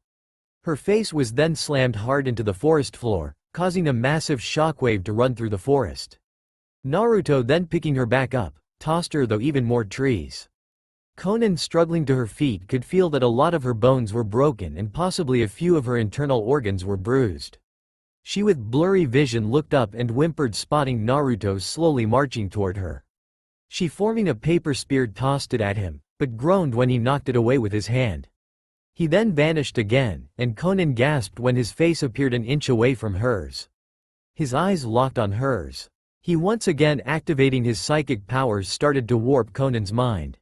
Her face was then slammed hard into the forest floor, causing a massive shockwave to run through the forest. Naruto then, picking her back up, tossed her through even more trees. Konan, struggling to her feet, could feel that a lot of her bones were broken and possibly a few of her internal organs were bruised. She, with blurry vision, looked up and whimpered, spotting Naruto slowly marching toward her. She, forming a paper spear, tossed it at him, but groaned when he knocked it away with his hand. He then vanished again, and Konan gasped when his face appeared an inch away from hers. His eyes locked on hers. He, once again activating his psychic powers, started to warp Konan's mind.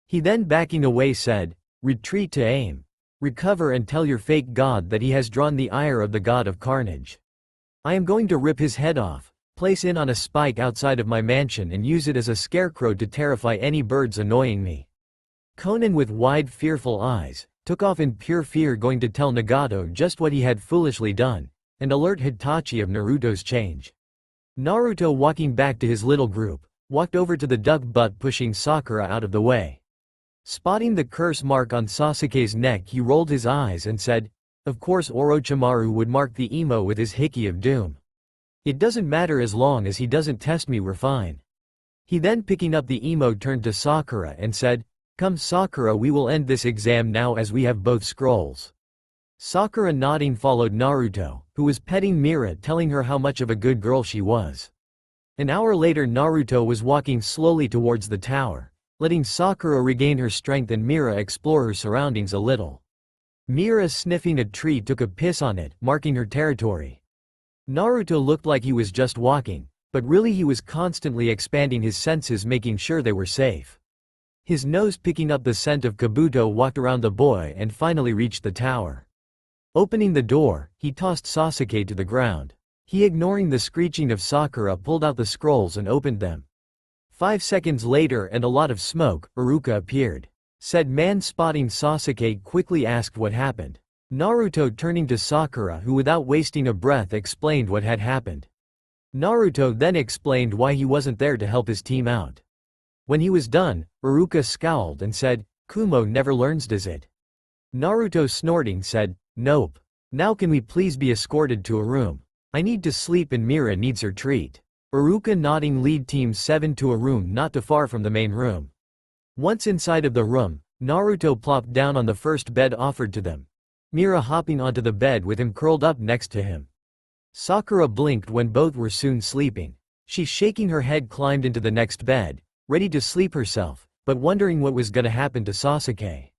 He then, backing away, said, "Retreat to aim. Recover and tell your fake god that he has drawn the ire of the god of Carnage. I am going to rip his head off, place it on a spike outside of my mansion and use it as a scarecrow to terrify any birds annoying me." Konan, with wide, fearful eyes, took off in pure fear, going to tell Nagato just what he had foolishly done, and alert Hitachi of Naruto's change. Naruto, walking back to his little group, walked over to the duck butt, pushing Sakura out of the way. Spotting the curse mark on Sasuke's neck, he rolled his eyes and said, "Of course Orochimaru would mark the emo with his Hiki of Doom. It doesn't matter, as long as he doesn't test me, we're fine." He then, picking up the emo, turned to Sakura and said, "Come Sakura, we will end this exam now as we have both scrolls." Sakura, nodding, followed Naruto, who was petting Mira, telling her how much of a good girl she was. An hour later, Naruto was walking slowly towards the tower, letting Sakura regain her strength and Mira explore her surroundings a little. Mira, sniffing a tree, took a piss on it, marking her territory. Naruto looked like he was just walking, but really he was constantly expanding his senses, making sure they were safe. His nose picking up the scent of Kabuto, walked around the boy and finally reached the tower. Opening the door, he tossed Sasuke to the ground. He, ignoring the screeching of Sakura, pulled out the scrolls and opened them. 5 seconds later, and a lot of smoke, Iruka appeared. Said man, spotting Sasuke, quickly asked what happened. Naruto, turning to Sakura, who without wasting a breath explained what had happened. Naruto then explained why he wasn't there to help his team out. When he was done, Iruka scowled and said, "Kumo never learns, does it?" Naruto, snorting, said, "Nope. Now can we please be escorted to a room? I need to sleep and Mira needs her treat." Iruka, nodding, lead Team 7 to a room not too far from the main room. Once inside of the room, Naruto plopped down on the first bed offered to them, Mira hopping onto the bed with him curled up next to him. Sakura blinked when both were soon sleeping. She, shaking her head, climbed into the next bed, ready to sleep herself, but wondering what was gonna happen to Sasuke.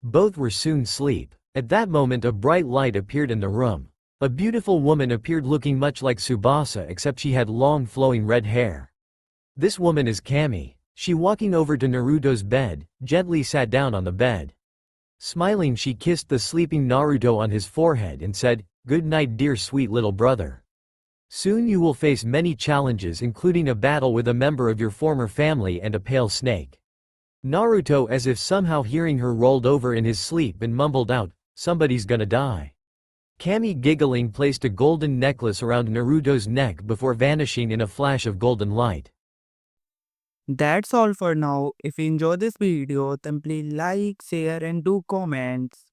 Both were soon asleep. At that moment, a bright light appeared in the room. A beautiful woman appeared, looking much like Tsubasa, except she had long flowing red hair. This woman is Kami. She, walking over to Naruto's bed, gently sat down on the bed. Smiling, she kissed the sleeping Naruto on his forehead and said, "Good night, dear sweet little brother." Soon you will face many challenges including a battle with a member of your former family and a pale snake. Naruto, as if somehow hearing her, rolled over in his sleep and mumbled out, "Somebody's gonna die." Kami, giggling, placed a golden necklace around Naruto's neck before vanishing in a flash of golden light. That's all for now. If you enjoy this video, then please like, share and do comments.